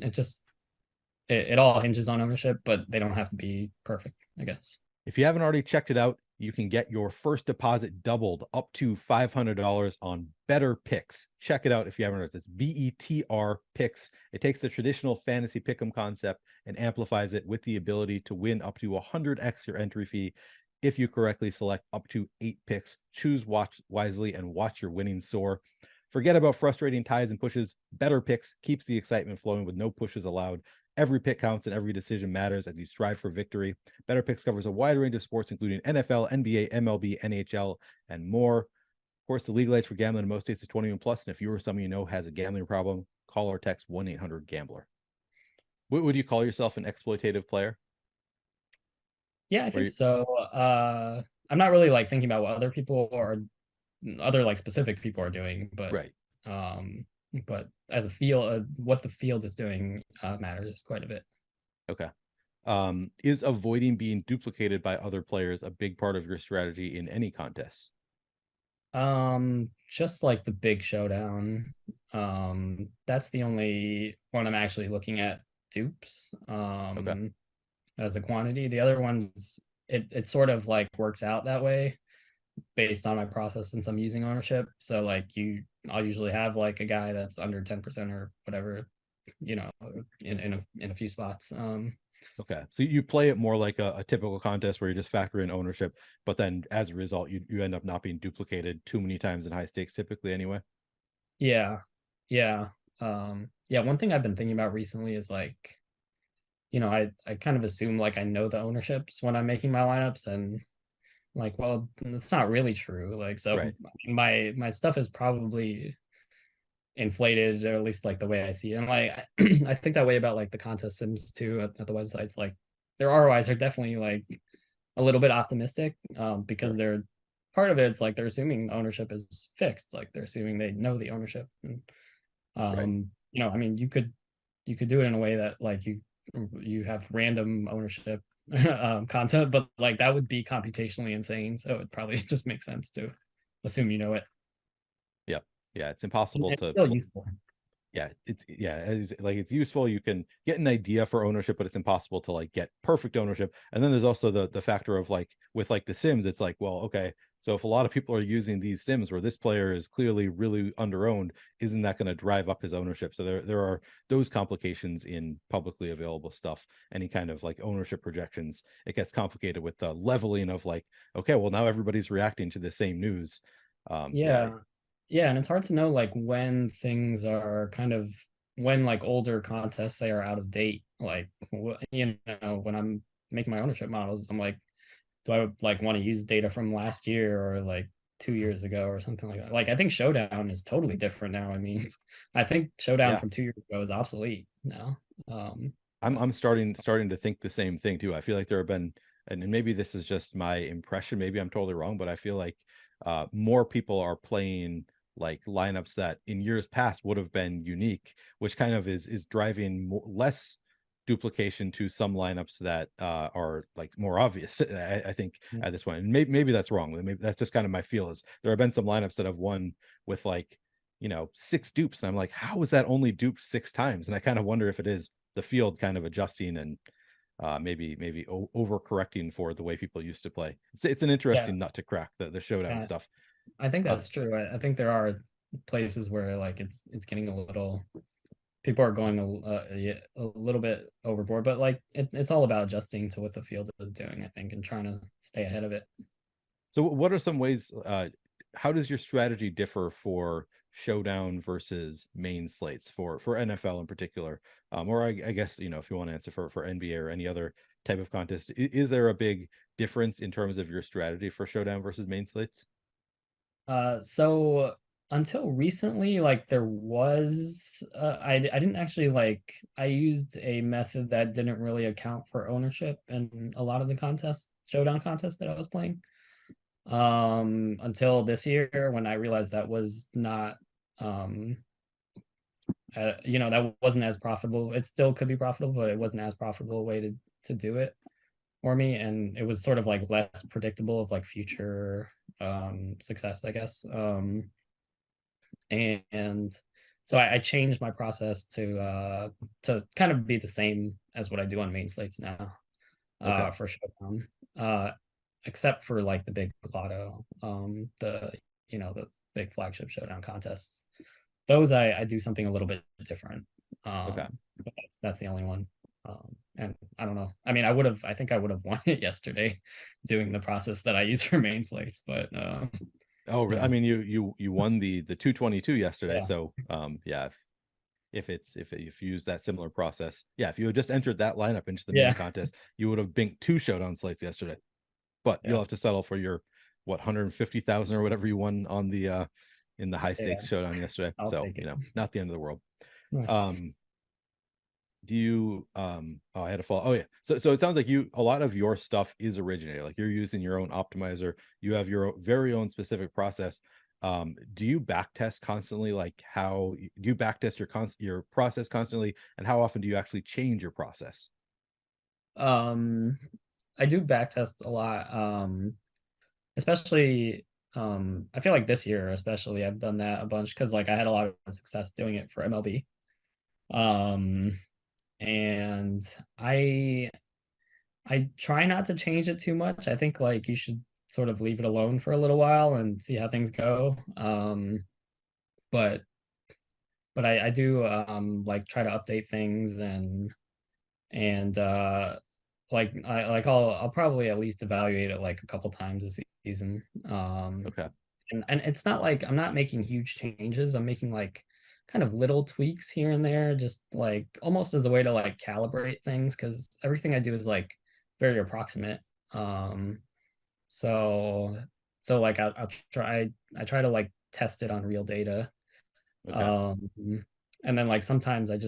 it all hinges on ownership, but they don't have to be perfect, I guess. If you haven't already checked it out, you can get your first deposit doubled up to $500 on Better Picks. Check it out if you haven't heard. It's BETR Picks. It takes the traditional fantasy pick'em concept and amplifies it with the ability to win up to 100x your entry fee if you correctly select up to 8 picks. Choose wisely and watch your winnings soar. Forget about frustrating ties and pushes. Better Picks keeps the excitement flowing with no pushes allowed. Every pick counts and every decision matters as you strive for victory. Better Picks covers a wide range of sports, including NFL, NBA, MLB, NHL, and more. Of course, the legal age for gambling in most states is 21 plus, and if you or someone you know has a gambling problem, call or text 1-800-GAMBLER. Would you call yourself an exploitative player? Yeah, I Where think you, so. I'm not really like thinking about what other like specific people are doing, right. um, but as a field, what the field is doing matters quite a bit. Okay. Is avoiding being duplicated by other players a big part of your strategy in any contests? Just like the big showdown. That's the only one I'm actually looking at dupes. Okay. As a quantity. The other ones, it sort of like works out that way based on my process since I'm using ownership. So like I'll usually have like a guy that's under 10% or whatever, you know, in a few spots. Okay. So you play it more like a typical contest where you just factor in ownership, but then as a result, you end up not being duplicated too many times in high stakes typically anyway. Yeah. Yeah. Yeah, one thing I've been thinking about recently is like, I kind of assume like I know the ownerships when I'm making my lineups, and like, well, it's not really true. Like, so Right. my stuff is probably inflated, or at least like the way I see it. And like I think that way about like the contest sims too at the websites. Like their ROIs are definitely like a little bit optimistic, because Sure. they're part of it. It's like they're assuming ownership is fixed. Like they're assuming they know the ownership. And Right. I mean, you could do it in a way that like you have random ownership content, but like that would be computationally insane. So it probably just makes sense to assume you know it. Yep. Yeah. It's And impossible it's to, still useful. it's useful. You can get an idea for ownership, but it's impossible to like get perfect ownership. And then there's also the factor of like with like the sims, it's like, well, okay, so if a lot of people are using these sims where this player is clearly really underowned, isn't that going to drive up his ownership? So there are those complications in publicly available stuff. Any kind of like ownership projections, it gets complicated with the leveling of like, okay, well now everybody's reacting to the same news. Yeah. Yeah. Yeah, and it's hard to know like when things are kind of when like older contests say are out of date. Like when I'm making my ownership models, I'm like, do I like want to use data from last year, or like 2 years ago or something like that. Like I think Showdown is totally different now. I mean, I think Showdown Yeah. from 2 years ago is obsolete now. I'm starting to think the same thing too. I feel like there have been, and maybe this is just my impression, maybe I'm totally wrong, but I feel like more people are playing like lineups that in years past would have been unique, which kind of is driving less duplication to some lineups that are like more obvious. I think at this point, and maybe that's wrong. Maybe that's just kind of my feel is there have been some lineups that have won with like, you know, 6 dupes, and I'm like, how is that only duped 6 times? And I kind of wonder if it is the field kind of adjusting and maybe overcorrecting for the way people used to play. It's an Yeah, interesting nut to crack, the showdown yeah, stuff. I think Uh, that's true. I think there are places where like it's getting a little people are going yeah, a little bit overboard, but like it's all about adjusting to what the field is doing, I think, and trying to stay ahead of it. so what are some ways? How does your strategy differ for showdown versus main slates for NFL in particular? Or I guess you know if you want to answer for NBA or any other type of contest, is there a big difference in terms of your strategy for showdown versus main slates? So until recently, like there was, I didn't actually like, I used a method that didn't really account for ownership in a lot of the contests, showdown contests that I was playing. Until this year when I realized that was not, um, that wasn't as profitable. It still could be profitable, but it wasn't as profitable a way to do it for me, and it was sort of like less predictable of like future success, I guess. And so I changed my process to kind of be the same as what I do on main slates now, Okay. for Showdown, uh, except for like the big lotto, the big flagship Showdown contests. Those I do something a little bit different, Okay. but that's the only one. And I don't know. I mean, I think I would have won it yesterday, doing the process that I use for main slates, but Oh, you I know, mean, you won the 222 yesterday, yeah, so yeah. If you use that similar process, yeah, if you had just entered that lineup into the main yeah, contest, you would have binked 2 showdown slates yesterday. But you'll yeah, have to settle for your 150,000 or whatever you won on the in the high yeah. stakes showdown yesterday. I'll So take you it. know, not the end of the world. Right. Um, do you oh I had to follow, oh yeah, so it sounds like you a lot of your stuff is originated, like you're using your own optimizer, you have your very own specific process. Do you back test constantly, like how do you back test your process constantly, and how often do you actually change your process? Um, I do back test a lot. Especially I feel like this year especially I've done that a bunch because like I had a lot of success doing it for MLB. Um, and I I try not to change it too much. I think like you should sort of leave it alone for a little while and see how things go. But I do like try to update things and I'll probably at least evaluate it like a couple times a season. Okay. And it's not like I'm not making huge changes. I'm making like kind of little tweaks here and there, just like almost as a way to like calibrate things because everything I do is like very approximate. Um, so like I try to like test it on real data. Okay. Um, and then like sometimes I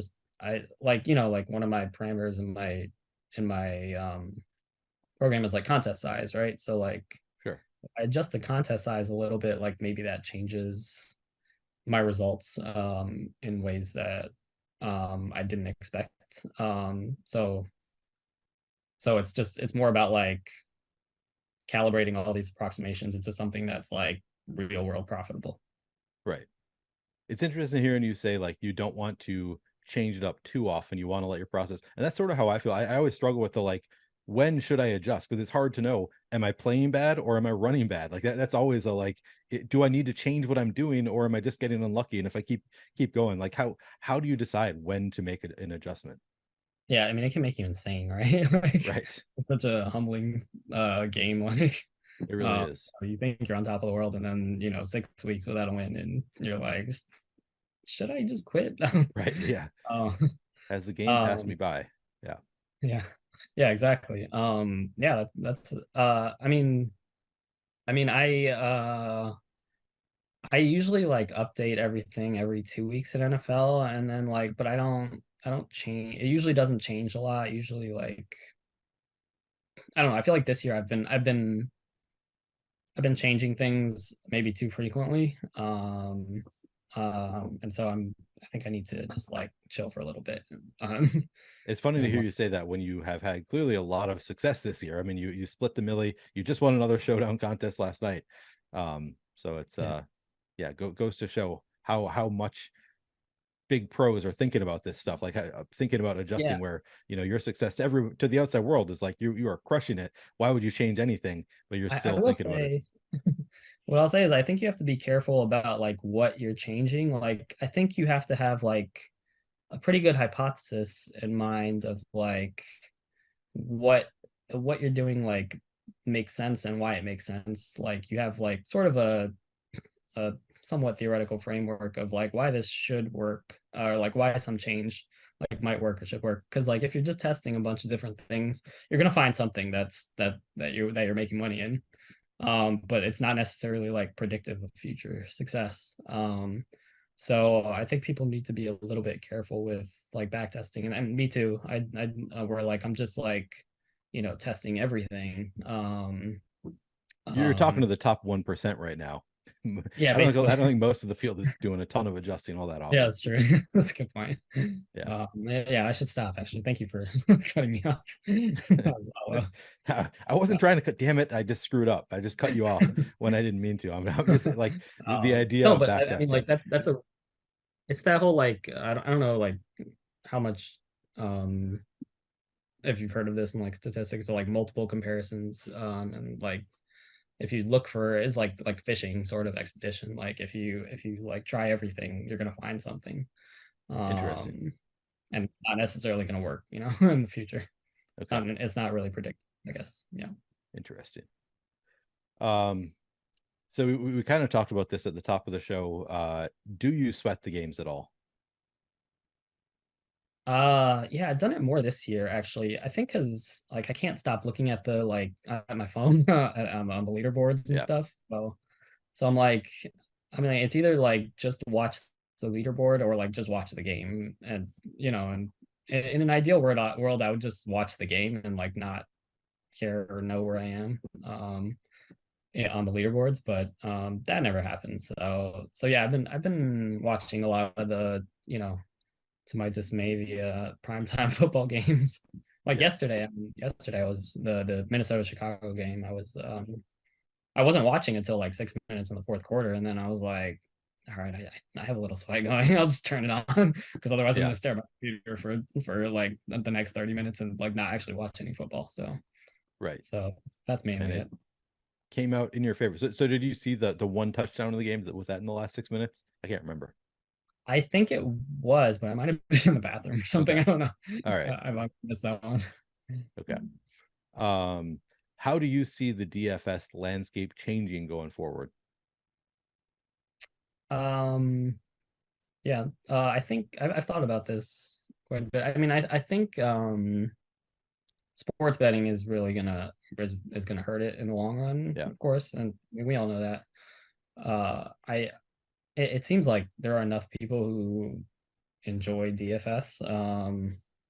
like like one of my parameters in my program is like contest size, right? So like Sure. I adjust the contest size a little bit, like maybe that changes my results in ways that I didn't expect. So it's more about like calibrating all these approximations into something that's like real world profitable. Right. It's interesting hearing you say like you don't want to change it up too often. You want to let your process, and that's sort of how I feel. I always struggle with the like, when should I adjust? Because it's hard to know, am I playing bad or am I running bad? Like that's always a like, do I need to change what I'm doing or am I just getting unlucky? And if I keep going, like how do you decide when to make an adjustment? Yeah, I mean it can make you insane, right? Like Right. it's such a humbling game. Like It really is. you think you're on top of the world and then 6 weeks without a win and you're like, should I just quit? Right. Yeah. uh, Has the game passed me um by? Yeah. yeah, yeah, exactly. Yeah, that's I mean I mean, I usually like update everything every 2 weeks in NFL, and then like, but I don't change. It usually doesn't change a lot. Usually, like, I don't know. I feel like this year I've been changing things maybe too frequently. And so I think I need to just like chill for a little bit. Um, It's funny to and hear you say that when you have had clearly a lot of success this year. I mean, you split the millie, you just won another showdown contest last night. So it's yeah, goes to show how much big pros are thinking about this stuff, like thinking about yeah. adjusting, where your success to the outside world is like you are crushing it. Why would you change anything? But you're I still will thinking about it. say, what I'll say is I think you have to be careful about like what you're changing. Like, I think you have to have like a pretty good hypothesis in mind of like what what you're doing like makes sense and why it makes sense. Like, you have like sort of a somewhat theoretical framework of like why this should work, or like why some change like might work or should work. Because like if you're just testing a bunch of different things, you're gonna find something that you're making money in. But it's not necessarily like predictive of future success. So I think people need to be a little bit careful with like back testing, and me too. Where like I'm just like, testing everything. You're talking to Um, the top 1% right now. yeah, I basically. don't think most of the field is doing a ton of adjusting all that Yeah, often. that's true. That's a good point. Yeah. Yeah, I should stop actually. Thank you for cutting me off. Oh, I wasn't trying to cut. Damn it! I just screwed up. I just cut you off when I didn't mean to. I'm just like the idea no, of but back I mean, testing. like it's that whole like I don't know like how much um if you've heard of this in like statistics, but like multiple comparisons, and like if you look for is like fishing sort of expedition. Like if you like try everything, you're gonna find something. Interesting. Um, and it's not necessarily gonna work, in the future. Okay. It's not really predictable, I guess. Yeah. Interesting. Um, so we kind of talked about this at the top of the show. Do you sweat the games at all? Yeah, I've done it more this year actually. I think because like I can't stop looking at the like at my phone on the leaderboards and Yeah. stuff. So I'm like, I mean, it's either like just watch the leaderboard or like just watch the game, and and in an ideal world, I would just watch the game and like not care or know where I am yeah, on the leaderboards, but that never happens. So yeah, I've been watching a lot of the to my dismay, the primetime football games. Like Yeah. yesterday was the Minnesota Chicago game. I wasn't watching until like 6 minutes in the fourth quarter, and then I was like, all right, I have a little sweat going. I'll just turn it on because otherwise I'm Yeah. gonna stare at my computer for like the next 30 minutes and like not actually watch any football. Right. So that's And mainly it it. came out in your favor. So did you see the one touchdown of the game that was that in the last 6 minutes? I can't remember. I think it was, but I might have been in the bathroom or something. Okay. I don't know. All right. I might have missed that one. Okay. Um, how do you see the DFS landscape changing going forward? Um, yeah, I think I've thought about this quite a bit. I mean, I think sports betting is gonna hurt it in the long run, Yeah. of course, and we all know that. I it seems like there are enough people who enjoy DFS,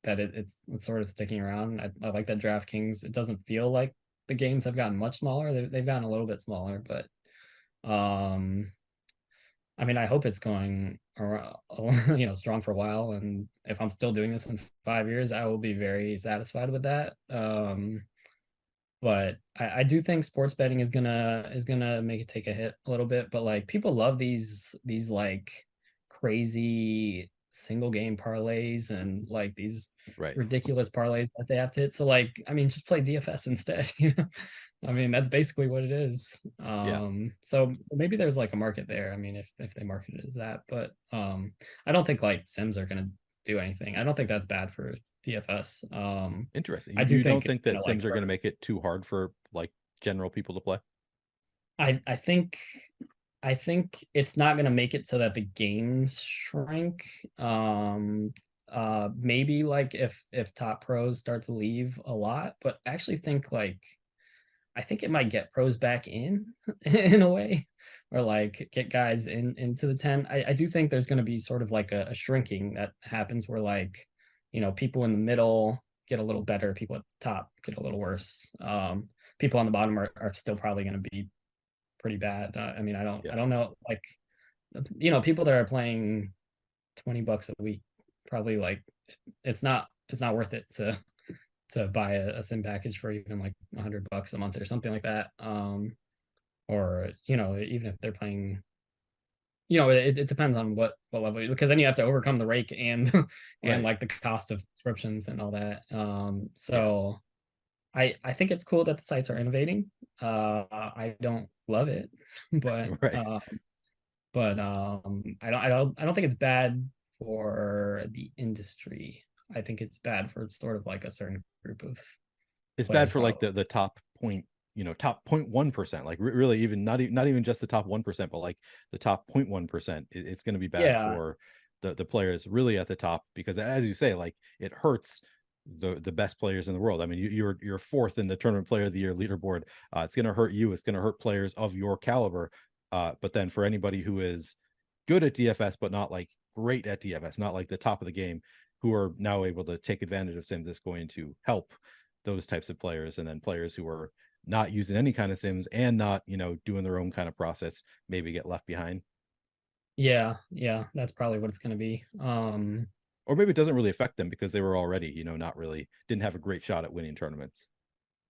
that it's sort of sticking around. I like that DraftKings. It doesn't feel like the games have gotten much smaller. They've gotten a little bit smaller, but um, I mean, I hope it's going around, strong for a while. And if I'm still doing this in 5 years, I will be very satisfied with that. But I do think sports betting is gonna make it take a hit a little bit. But like people love these like crazy single game parlays and like these Right. ridiculous parlays that they have to hit. So like, I mean, just play DFS instead. I mean, that's basically what it is. Yeah. So maybe there's like a market there. I mean, if they market it as that, but I don't think like Sims are gonna do anything. I don't think that's bad for DFS. Interesting. I do You don't think it's think that gonna like Sims are going to make it too hard for like general people to play? I think it's not gonna make it so that the games shrink. Maybe like if top pros start to leave a lot, but I actually think like I think it might get pros back in a way, or like get guys into the 10. I do think there's going to be sort of like a shrinking that happens where like, people in the middle get a little better, people at the top get a little worse. People on the bottom are still probably going to be pretty bad. I mean, I don't know, like, people that are playing $20 a week probably like it's not worth it to buy a sim package for even like $100 a month or something like that. Or even if they're playing, it depends on what level, because then you have to overcome the rake and and Right. like the cost of subscriptions and all that. Yeah. So I think it's cool that the sites are innovating. I don't love it, but Right. I don't think it's bad for the industry. I think it's bad for sort of like a certain group of It's bad players, for like probably. the top point, top 0.1%, like really even not even just the top 1%, but like the top 0.1%. It's going to be bad Yeah, for the players really at the top, because as you say, like it hurts the best players in the world. I mean, you're fourth in the tournament player of the year leaderboard. It's going to hurt you. It's going to hurt players of your caliber. But then for anybody who is good at DFS, but not like great at DFS, not like the top of the game, who are now able to take advantage of Sims, that's going to help those types of players. And then players who are not using any kind of Sims and not, doing their own kind of process, maybe get left behind. yeah, that's probably what it's going to be. Or maybe it doesn't really affect them because they were already, not really, didn't have a great shot at winning tournaments.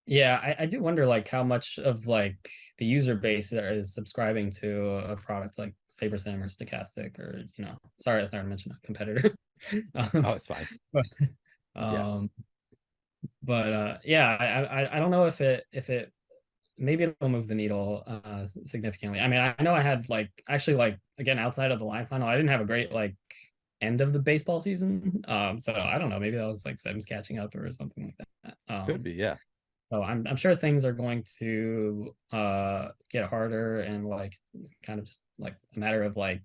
Yeah, I do wonder like how much of like the user base is subscribing to a product like SaberSim or Stochastic, or sorry, I was never mentioned a competitor. um, Oh, it's fine. but Yeah. um, yeah, I don't know if it maybe it'll move the needle significantly. I mean, I know I had like actually like again outside of the live final, I didn't have a great like end of the baseball season. So I don't know, maybe that was like Sims catching up or something like that. Could be. Yeah. So I'm sure things are going to get harder, and like it's kind of just like a matter of like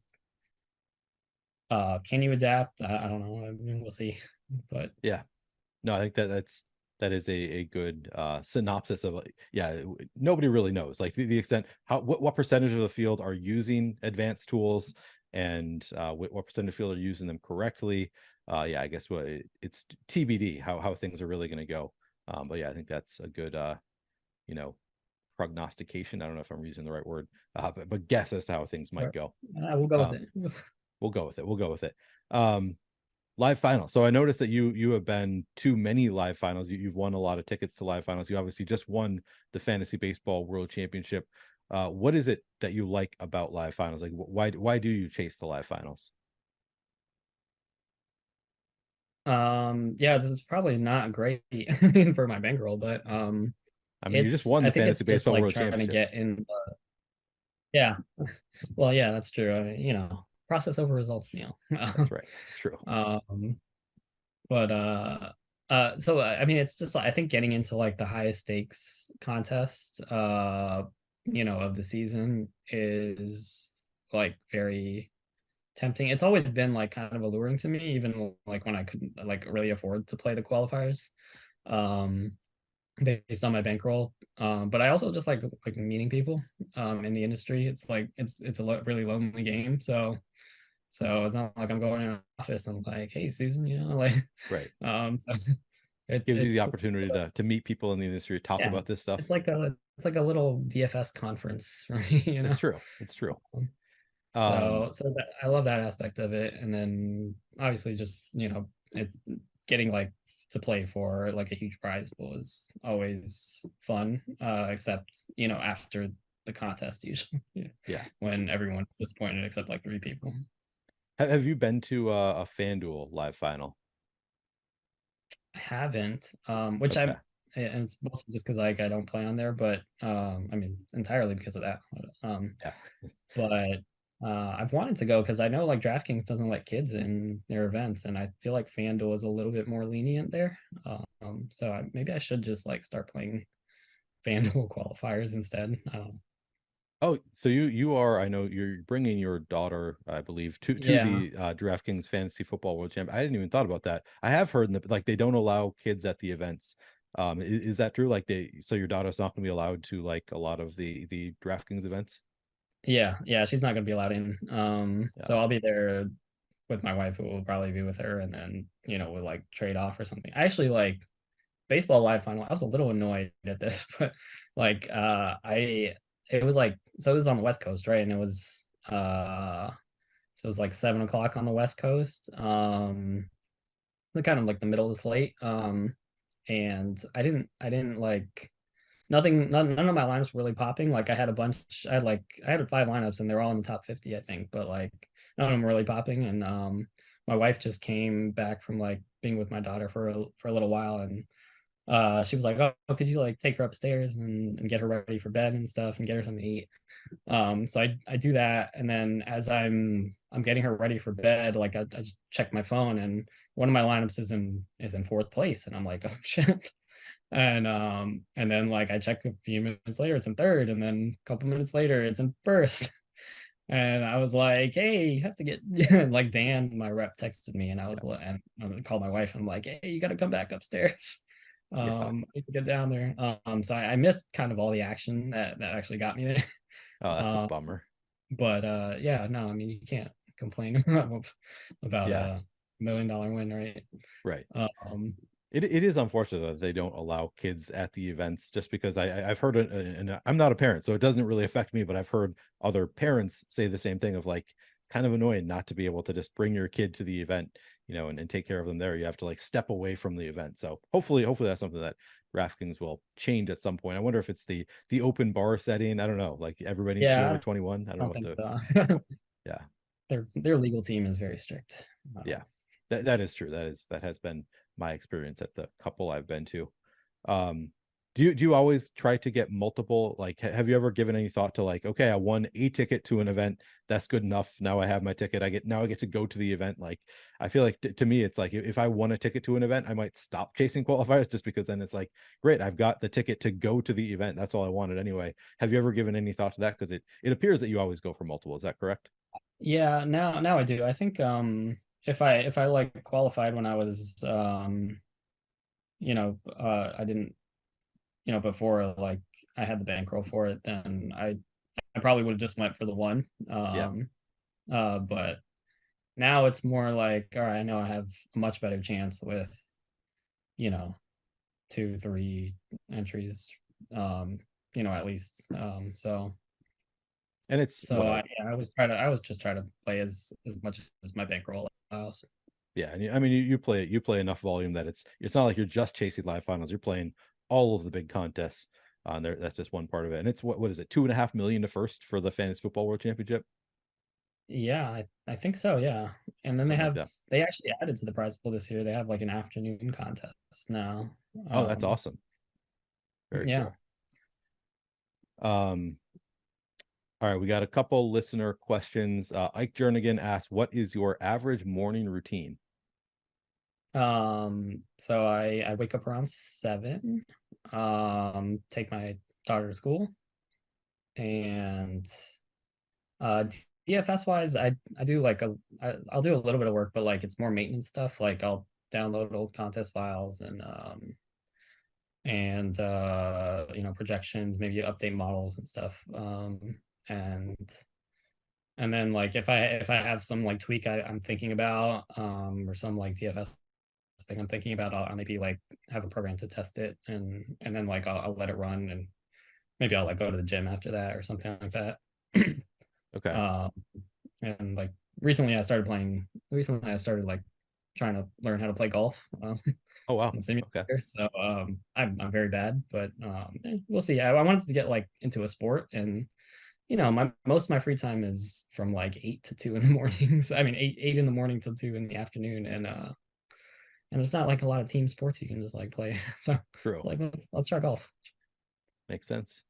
can you adapt? I don't know. I mean, we'll see. But Yeah. No, I think that is a good synopsis of, like, yeah, nobody really knows like the extent, what percentage of the field are using advanced tools, and what percentage of the field are using them correctly. Yeah, I guess it's TBD how things are really going to go. But yeah, I think that's a good you know prognostication. I don't know if I'm using the right word, but guess as to how things might go. we'll go with Um, it. we'll go with it. We'll go with it. Um, Live finals. So I noticed that you have been to many live finals. You've won a lot of tickets to live finals. You obviously just won the Fantasy Baseball World Championship. What is it that you like about live finals? Like, why do you chase the live finals? Yeah, this is probably not great for my bankroll, but I mean, you just won I the think Fantasy it's just Baseball like World trying to Championship. get in. Yeah, well, yeah, that's true. Process over results, Neil. That's right. True. um, but so I mean, it's just like I think getting into like the highest stakes contest, of the season is like very tempting. It's always been like kind of alluring to me, even like when I couldn't like really afford to play the qualifiers. Um, Based on my bankroll. But I also just like meeting people in the industry. It's like it's a really lonely game. So it's not like I'm going in an office and like, hey Susan, like Right. so Gives you it's the cool. opportunity to meet people in the industry, talk Yeah, about this stuff. it's like a little DFS conference for me, It's true. It's true. Um, Um, so that I love that aspect of it, and then obviously just it getting like to play for like a huge prize pool is always fun. Except after the contest usually yeah. when everyone's disappointed except like three people. Have you been to a FanDuel live final? I haven't, which Okay. and it's mostly just because like I don't play on there, but I mean it's entirely because of that. Yeah. But I've wanted to go because I know like DraftKings doesn't let kids in their events, and I feel like FanDuel is a little bit more lenient there. So maybe I should just like start playing FanDuel qualifiers instead. Oh, so you are, I know you're bringing your daughter, I believe, to Yeah, the DraftKings Fantasy Football World Champ. I didn't even thought about that. I have heard that like they don't allow kids at the events. Is that true? Like so your daughter's not gonna be allowed to like a lot of the DraftKings events? Yeah, she's not gonna be allowed in. So Yeah. I'll be there with my wife, who will probably be with her, and then we'll like trade off or something. I actually like baseball live final. I was a little annoyed at this, but like I it was like, so it was on the West Coast, right? And it was so it was like 7 o'clock on the West Coast. Kind of like the middle of the slate. And I didn't like none of my lineups were really popping. Like I had a bunch, I had 5 lineups and they're all in the top 50, I think, but like none of them were really popping. And my wife just came back from like being with my daughter for a little while, and she was like, "Oh, could you like take her upstairs and get her ready for bed and stuff and get her something to eat?" So I do that, and then as I'm getting her ready for bed, like I just check my phone, and one of my lineups is in fourth place, and I'm like, "Oh shit." And then like I check a few minutes later, it's in third, and then a couple minutes later, it's in first. And I was like, "Hey, you have to get," like Dan, my rep, texted me, and I was Yeah. like, and I called my wife, and I'm like, "Hey, you got to come back upstairs." Yeah. I need to get down there. So I missed kind of all the action that actually got me there. Oh, that's a Um, bummer. but yeah, no, I mean you can't complain about Yeah. a $1 million win, right? Right. Um, It is unfortunate that they don't allow kids at the events, just because I've heard it, and I'm not a parent, so it doesn't really affect me, but I've heard other parents say the same thing of like, kind of annoying not to be able to just bring your kid to the event, and take care of them there. You have to like step away from the event. So hopefully that's something that DraftKings will change at some point. I wonder if it's the open bar setting. I don't know. Like everybody needs to be yeah, over 21. I don't know don't what think the so. yeah. Their legal team is very strict. Yeah, that is true. That has been my experience at the couple I've been to. Um, do you always try to get multiple? Like, have you ever given any thought to like, okay, I won a ticket to an event, that's good enough. Now I have my ticket. I get to go to the event. Like, I feel like to me, it's like if I won a ticket to an event, I might stop chasing qualifiers, just because then it's like, great, I've got the ticket to go to the event. That's all I wanted anyway. Have you ever given any thought to that? Because it appears that you always go for multiple. Is that correct? Yeah, now I do. I think if I like qualified when I was I didn't, before like I had the bankroll for it, then I probably would have just went for the one. Yeah. But now it's more like, all right, I know I have a much better chance with, you know, 2, 3 entries, at least. And it's So what I always just try to play as much as my bankroll allows. yeah, and I mean, you play enough volume that it's not like you're just chasing live finals. You're playing all of the big contests. There, that's just one part of it. And it's what is it, 2.5 million to first for the Fantasy Football World Championship, Yeah, I think so. Yeah, and then something like that. they actually added to the prize pool this year. They have like an afternoon contest now. Oh, that's Um, awesome. Very yeah. cool. Um, all right, we got a couple listener questions. Ike Jernigan asked, "What is your average morning routine?" So I wake up around 7, take my daughter to school, and DFS wise, I do like I'll do a little bit of work, but like it's more maintenance stuff. Like I'll download old contest files and projections, maybe update models and stuff. And and then like if I have some like tweak I'm thinking about, or some like DFS thing I'm thinking about, I'll maybe like have a program to test it, and then like I'll let it run, and maybe I'll like go to the gym after that or something like that. Okay. um, and like recently I started like trying to learn how to play golf, Oh wow. in Okay. simulator. So I'm very bad, but we'll see. I wanted to get like into a sport, and my most of my free time is from like 8 to 2 in the mornings. I mean, eight in the morning till 2 in the afternoon, and there's not like a lot of team sports you can just like play. So True. like let's try golf. Makes sense.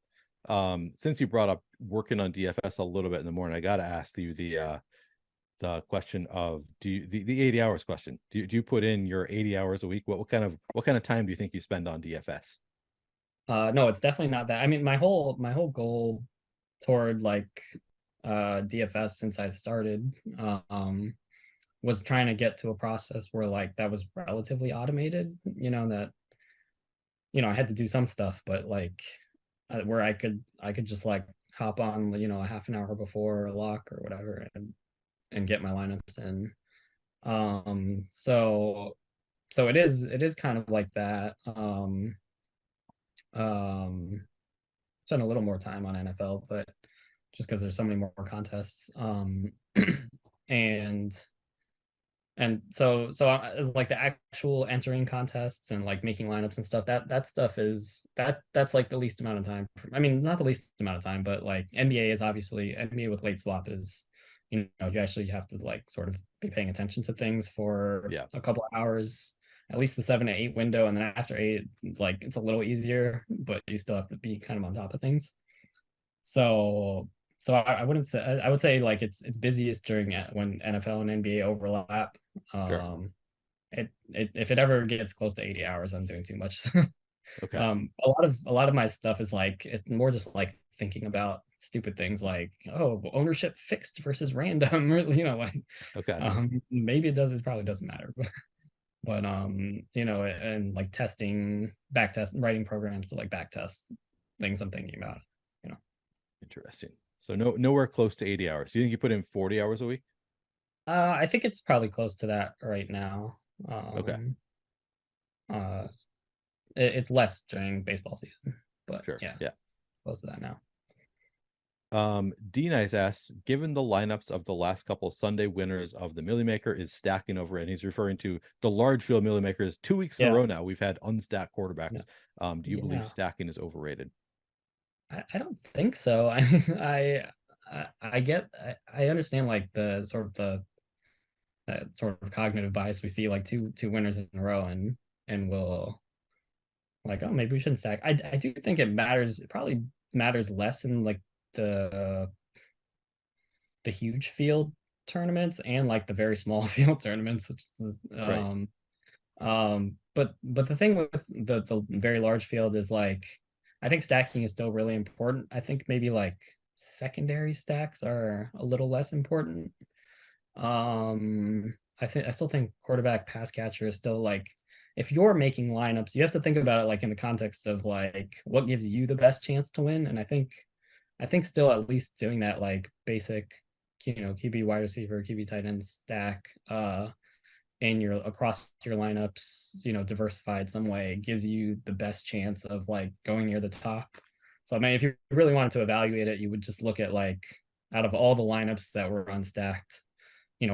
Since you brought up working on DFS a little bit in the morning, I got to ask you the question of, the 80 hours question. Do you put in your 80 hours a week? What kind of time do you think you spend on DFS? No, it's definitely not that. I mean, my whole goal toward like DFS since I started, was trying to get to a process where like that was relatively automated, that I had to do some stuff, but like where I could just like hop on, a half an hour before a lock or whatever and get my lineups in. So it is kind of like that. Um, Spend a little more time on NFL, but just because there's so many more contests. And like the actual entering contests and like making lineups and stuff, that stuff that's like the least amount of time. I mean, not the least amount of time, but like NBA with late swap is, you actually have to like sort of be paying attention to things for Yeah. a couple of hours, at least the 7 to 8 window, and then after 8, like it's a little easier, but you still have to be kind of on top of things. So I wouldn't say, I would say like it's busiest during when NFL and NBA overlap. Sure. If it ever gets close to 80 hours, I'm doing too much. Okay. A lot of my stuff is like it's more just like thinking about stupid things like, oh, ownership fixed versus random, or like Okay. maybe it probably doesn't matter, but and like back test, writing programs to like back test things I'm thinking about, you know. Interesting. So nowhere close to 80 hours. Do you think you put in 40 hours a week? I think it's probably close to that right now. Okay. Uh, it's less during baseball season, but Sure. yeah, Yeah. it's close to that now. D Nice asks, given the lineups of the last couple Sunday winners of the Millie Maker is stacking over, and he's referring to the large field Millie Makers 2 weeks in a Yeah, row now. We've had unstacked yeah, quarterbacks. Do you believe yeah. stacking is overrated? I don't think so. I understand like the sort of the that sort of cognitive bias we see like two winners in a row, and we'll like, oh, maybe we shouldn't stack. I do think it matters. It probably matters less in like the the huge field tournaments and like the very small field tournaments, which is, Right. but the thing with the very large field is like, I think stacking is still really important. I think maybe like secondary stacks are a little less important. I still think quarterback pass catcher is still like, if you're making lineups, you have to think about it like in the context of like what gives you the best chance to win. And I think still at least doing that like basic, QB wide receiver, QB tight end stack, and you're across your lineups, diversified some way, gives you the best chance of like going near the top. So I mean, if you really wanted to evaluate it, you would just look at like, out of all the lineups that were unstacked,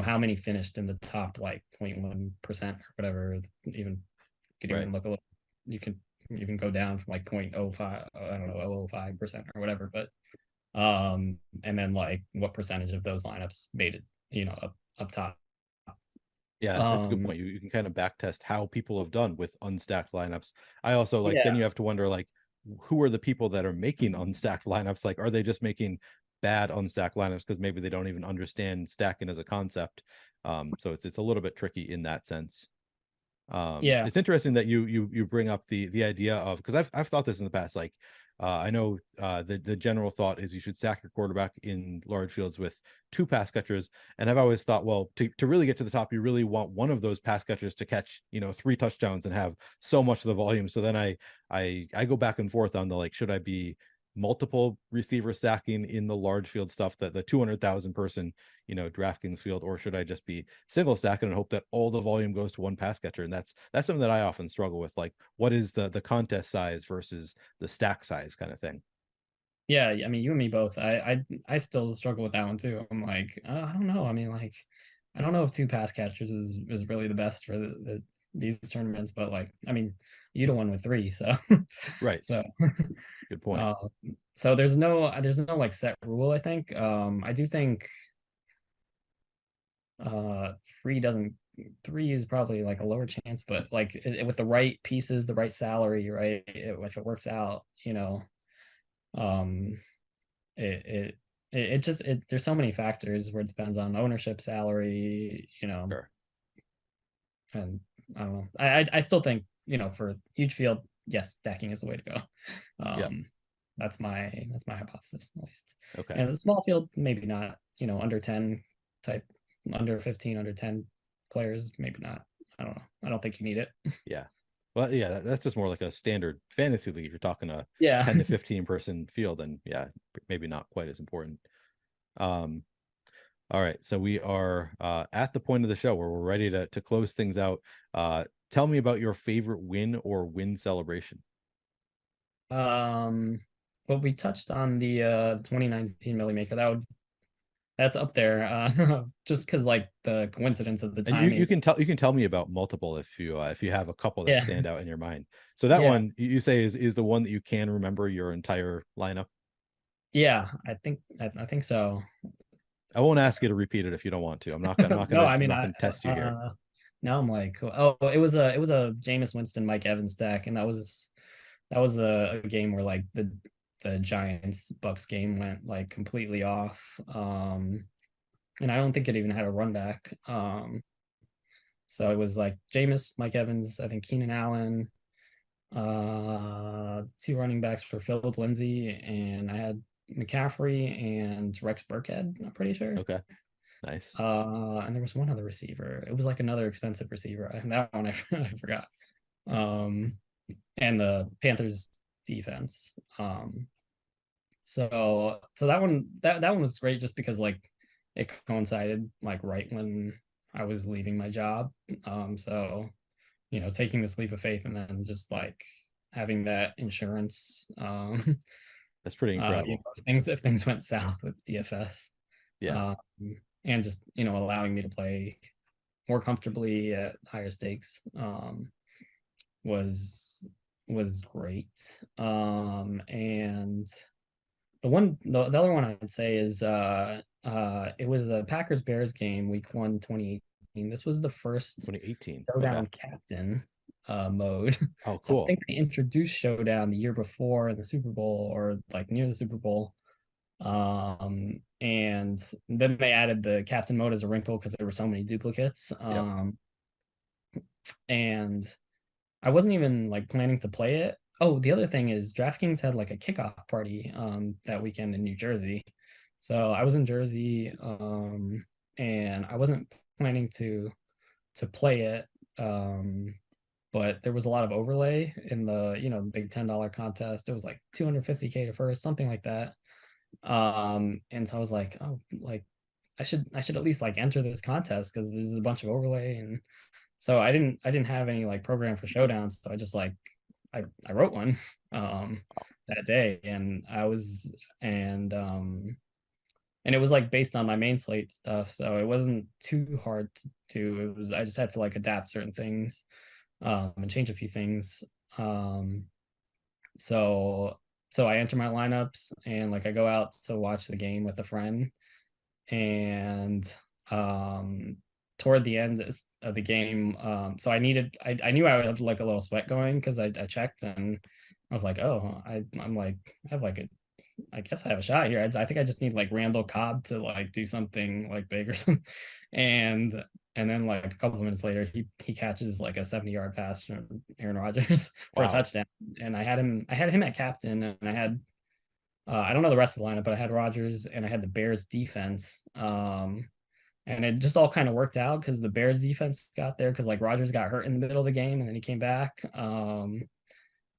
how many finished in the top like 0.1% or whatever. Even could Right. even look a little, you can even go down from like 0.05, I don't know, 0.05% or whatever, but and then like what percentage of those lineups made it, up top. Yeah, that's a good um point. You can kind of back test how people have done with unstacked lineups. I also like, then yeah, you have to wonder like, who are the people that are making unstacked lineups? Like, are they just making bad unstacked lineups because maybe they don't even understand stacking as a concept? So it's a little bit tricky in that sense. yeah, It's interesting that you bring up the idea of, because I've thought this in the past. Like, I know the general thought is you should stack your quarterback in large fields with two pass catchers, and I've always thought, well, to really get to the top, you really want one of those pass catchers to catch 3 touchdowns and have so much of the volume. So then I go back and forth on the, like, should I be multiple receiver stacking in the large field stuff, that the 200,000 person DraftKings field, or should I just be single stacking and hope that all the volume goes to one pass catcher? And that's something that I often struggle with, like, what is the contest size versus the stack size kind of thing. yeah. I mean, you and me both. I still struggle with that one too. I'm like, I don't know. I mean, like, I don't know if two pass catchers is really the best for these tournaments, but like, I mean, you don't one with three, so Right. so Good point. uh, so there's no like set rule. I think I do think uh three doesn't three is probably like a lower chance, but like with the right pieces, the right salary, right, if it works out, um it it just there's so many factors where it depends on ownership, salary, Sure. and I don't know. I still think, for huge field, yes, stacking is the way to go. Yep. That's my hypothesis, at least. Okay. And the small field, maybe not, under 10 type, under 15, under 10 players, maybe not. I don't know. I don't think you need it. Yeah. Well, yeah, that's just more like a standard fantasy league. You're talking a Yeah. 10 to 15 person field, and yeah, maybe not quite as important. Um, all right, so we are at the point of the show where we're ready to close things out. Tell me about your favorite win or win celebration. Um, well, we touched on the 2019 Millie Maker. That's up there. Just because like the coincidence of the And you timing. can tell me about multiple if you have a couple that Yeah. stand out in your mind. So that Yeah. one you say is the one that you can remember your entire lineup. Yeah. I think so. I won't ask you to repeat it if you don't want to. No, I I'm mean not gonna test you here. now I'm like, oh, it was a Jameis Winston Mike Evans stack, and that was a game where like the Giants Bucks game went like completely off. And I don't think it even had a run back. So it was like Jameis, Mike Evans, I think Keenan Allen, two running backs for Philip Lindsay, and I had McCaffrey and Rex Burkhead, I'm pretty sure. Okay, nice. And there was one other receiver. It was like another expensive receiver. And that one I forgot. Um, and the Panthers defense. So that one was great just because like it coincided like right when I was leaving my job. So taking this leap of faith and then just like having that insurance. That's pretty incredible. If things went south with DFS, Yeah, um, and just allowing me to play more comfortably at higher stakes, was was great. And the other one I'd say is it was a Packers Bears game, week 1, 2018. This was the first 2018. Okay. Showdown Captain mode. Oh, So I cool. think they introduced Showdown the year before in the Super Bowl or like near the Super Bowl. And then they added the Captain mode as a wrinkle because there were so many duplicates. Yep. And I wasn't even like planning to play it. Oh, the other thing is DraftKings had like a kickoff party that weekend in New Jersey. So I was in Jersey, and I wasn't planning to play it. But there was a lot of overlay in the big $10 contest. It was like 250K to first, something like that. And so I was like, oh, like I should at least like enter this contest because there's a bunch of overlay. And so I didn't have any like program for showdowns, so I just like I wrote one that day, and I was and it was like based on my main slate stuff, so it wasn't too hard to it was I just had to like adapt certain things and change a few things. um so so I enter my lineups and like I go out to watch the game with a friend, and um toward the end of the game, so I knew I had like a little sweat going because I checked and I was like, oh, I'm like I have like a I guess I have a shot here. I think I just need like Randall Cobb to like do something like big or something. and and then like a couple of minutes later he catches like a 70-yard pass from Aaron Rodgers for a Wow. touchdown. And I had him at captain, and I had I don't know the rest of the lineup, but I had Rodgers and I had the Bears defense. And it just all kind of worked out because the Bears defense got there because like Rodgers got hurt in the middle of the game and then he came back.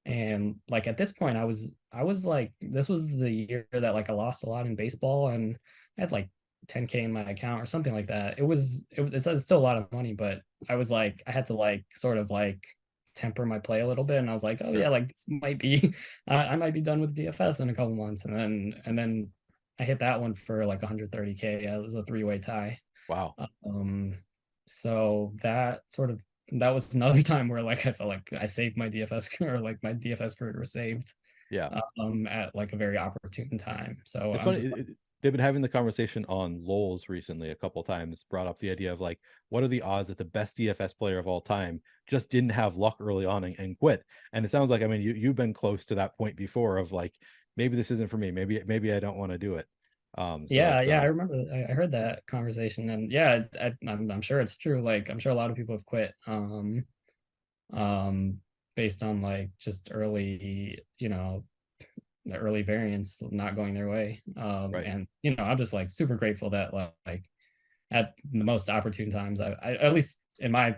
And like at this point, I was like, this was the year that like I lost a lot in baseball, and I had like 10K in my account or something like that. It's still a lot of money, but I was like, I had to like sort of like temper my play a little bit, and I was like, oh yeah, Sure. like this might be, I might be done with DFS in a couple months, and then I hit that one for like 130K. It was a three-way tie. Wow. Um, so that was another time where like I felt like I saved my DFS career, like my DFS career was saved Yeah. at like a very opportune time. So It's I'm funny. just like, They've been having the conversation on Lowell's recently a couple times, brought up the idea of like, what are the odds that the best DFS player of all time just didn't have luck early on and quit? And it sounds like, I mean, you've been close to that point before of like, maybe this isn't for me. Maybe I don't want to do it. So yeah, it's yeah, I remember I heard that conversation, and yeah, I'm sure it's true. Like I'm sure a lot of people have quit um based on like just the early variants not going their way. right. And I'm just like super grateful that like at the most opportune times, I at least in my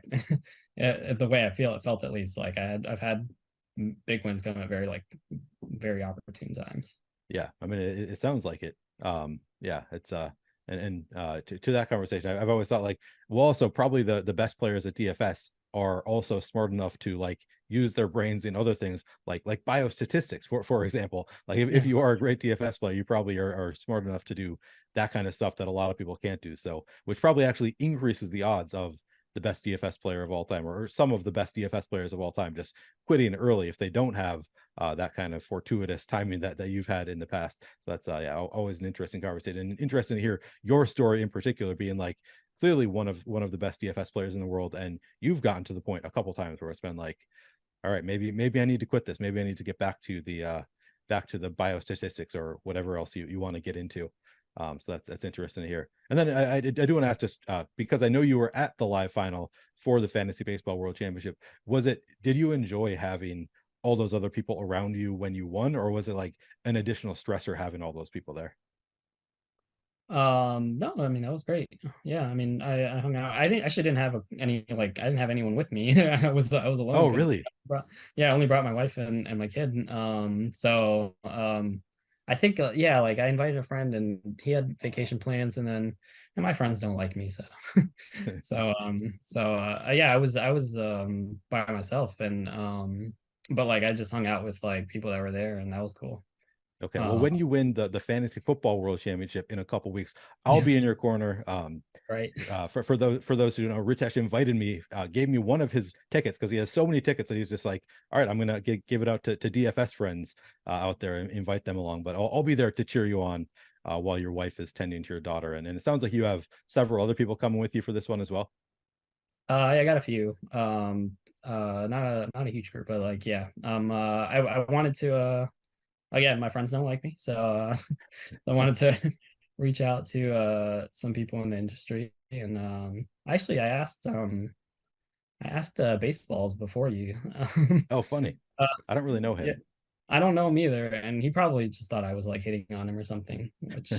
the way I feel, it felt at least like I've had big wins come at very opportune times. Yeah, I mean, it sounds like it. Yeah, it's to that conversation, I've always thought like, well, also probably the best players at DFS are also smart enough to like use their brains in other things like biostatistics, for example. Like if Yeah. you are a great DFS player, you probably are smart enough to do that kind of stuff that a lot of people can't do. So, which probably actually increases the odds of the best DFS player of all time, or some of the best DFS players of all time, just quitting early if they don't have that kind of fortuitous timing that you've had in the past. So that's yeah, always an interesting conversation, and interesting to hear your story in particular, being like clearly one of the best DFS players in the world, and you've gotten to the point a couple times where it's been like, all right, maybe I need to quit this, maybe I need to get back to the biostatistics or whatever else you want to get into. So that's interesting to hear. And then I do want to ask, just because I know you were at the live final for the Fantasy Baseball World Championship, did you enjoy having all those other people around you when you won, or was it like an additional stressor having all those people there? No, I mean that was great. Yeah, I mean I hung out. I didn't have any like I didn't have anyone with me. I was alone Oh, because really? I only brought my wife and my kid. So I think yeah, like I invited a friend and he had vacation plans, and my friends don't like me, so yeah, I was by myself, and but like I just hung out with like people that were there, and that was cool. Okay. Well, Uh when you win the fantasy football world championship in a couple weeks, I'll yeah, be in your corner. right. For those who don't know, Ritesh invited me, gave me one of his tickets because he has so many tickets that he's just like, all right, I'm gonna give it out to DFS friends out there and invite them along. But I'll be there to cheer you on while your wife is tending to your daughter. And it sounds like you have several other people coming with you for this one as well. Yeah, I got a few. Not a huge group, but like yeah. I wanted to again, my friends don't like me, so I wanted to reach out to some people in the industry, and actually I asked Baseballs before you. Oh, funny. uh, I don't really know yeah, him. I don't know him either, and he probably just thought I was like hitting on him or something, which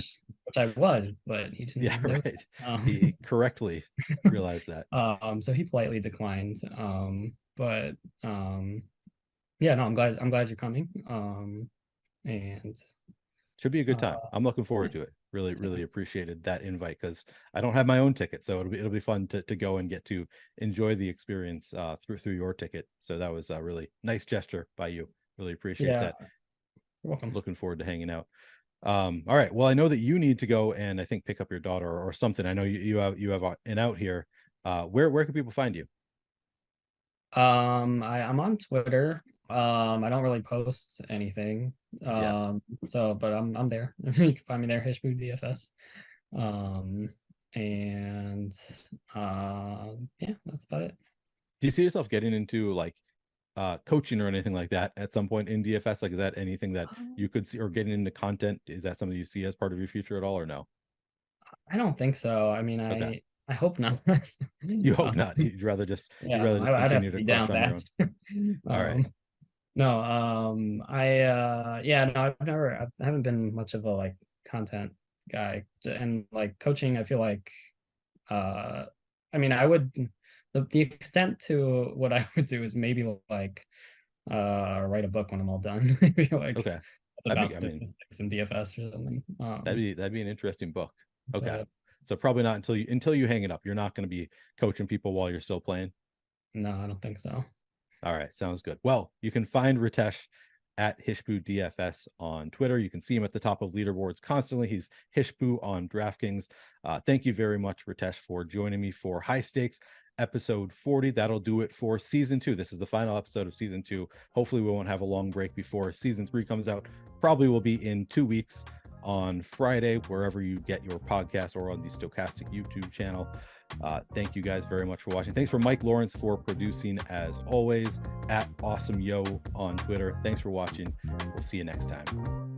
I was, but he Yeah, didn't know right. that. He correctly realized that. So he politely declined. But yeah, no, I'm glad you're coming. And Should be a good uh, time. I'm looking yeah, forward to it. Really appreciated that invite because I don't have my own ticket, so it'll be fun to go and get to enjoy the experience through your ticket. So that was a really nice gesture by you. Really appreciate yeah, that. you're welcome. Looking forward to hanging out. All right. Well, I know that you need to go and I think pick up your daughter or something. I know you have an out here. Where can people find you? I'm on Twitter. I don't really post anything. Yeah. But I'm there. You can find me there, HishbooDFS. Um, and yeah, that's about it. Do you see yourself getting into like coaching or anything like that at some point in DFS? Like, is that anything that you could see, or getting into content? Is that something you see as part of your future at all, or no? I don't think so. I mean, Okay. I hope not. You hope Um, not. You'd yeah, rather no, just I'd have continue to to be crush down on your bad. own. All right. Um, no, yeah, no, I haven't been much of a like content guy, and like coaching, I feel like, uh, I mean, the extent to what I would do is maybe like write a book when I'm all done, maybe like Okay. about I mean, statistics and DFS or something. that'd be an interesting book. Okay. But So probably not until you hang it up. You're not going to be coaching people while you're still playing. no, I don't think so. All right, sounds good. Well, you can find Ritesh at HishbooDFS on Twitter. You can see him at the top of leaderboards constantly. He's Hishboo on DraftKings. Thank you very much, Ritesh, for joining me for High Stakes episode 40. That'll do it for season 2. This is the final episode of season 2. Hopefully, we won't have a long break before season 3 comes out. Probably will be in 2 weeks on Friday, wherever you get your podcast, or on the Stochastic YouTube channel. Thank you guys very much for watching. Thanks for Mike Lawrence for producing, as always, at AwesomeYo on Twitter. Thanks for watching. We'll see you next time.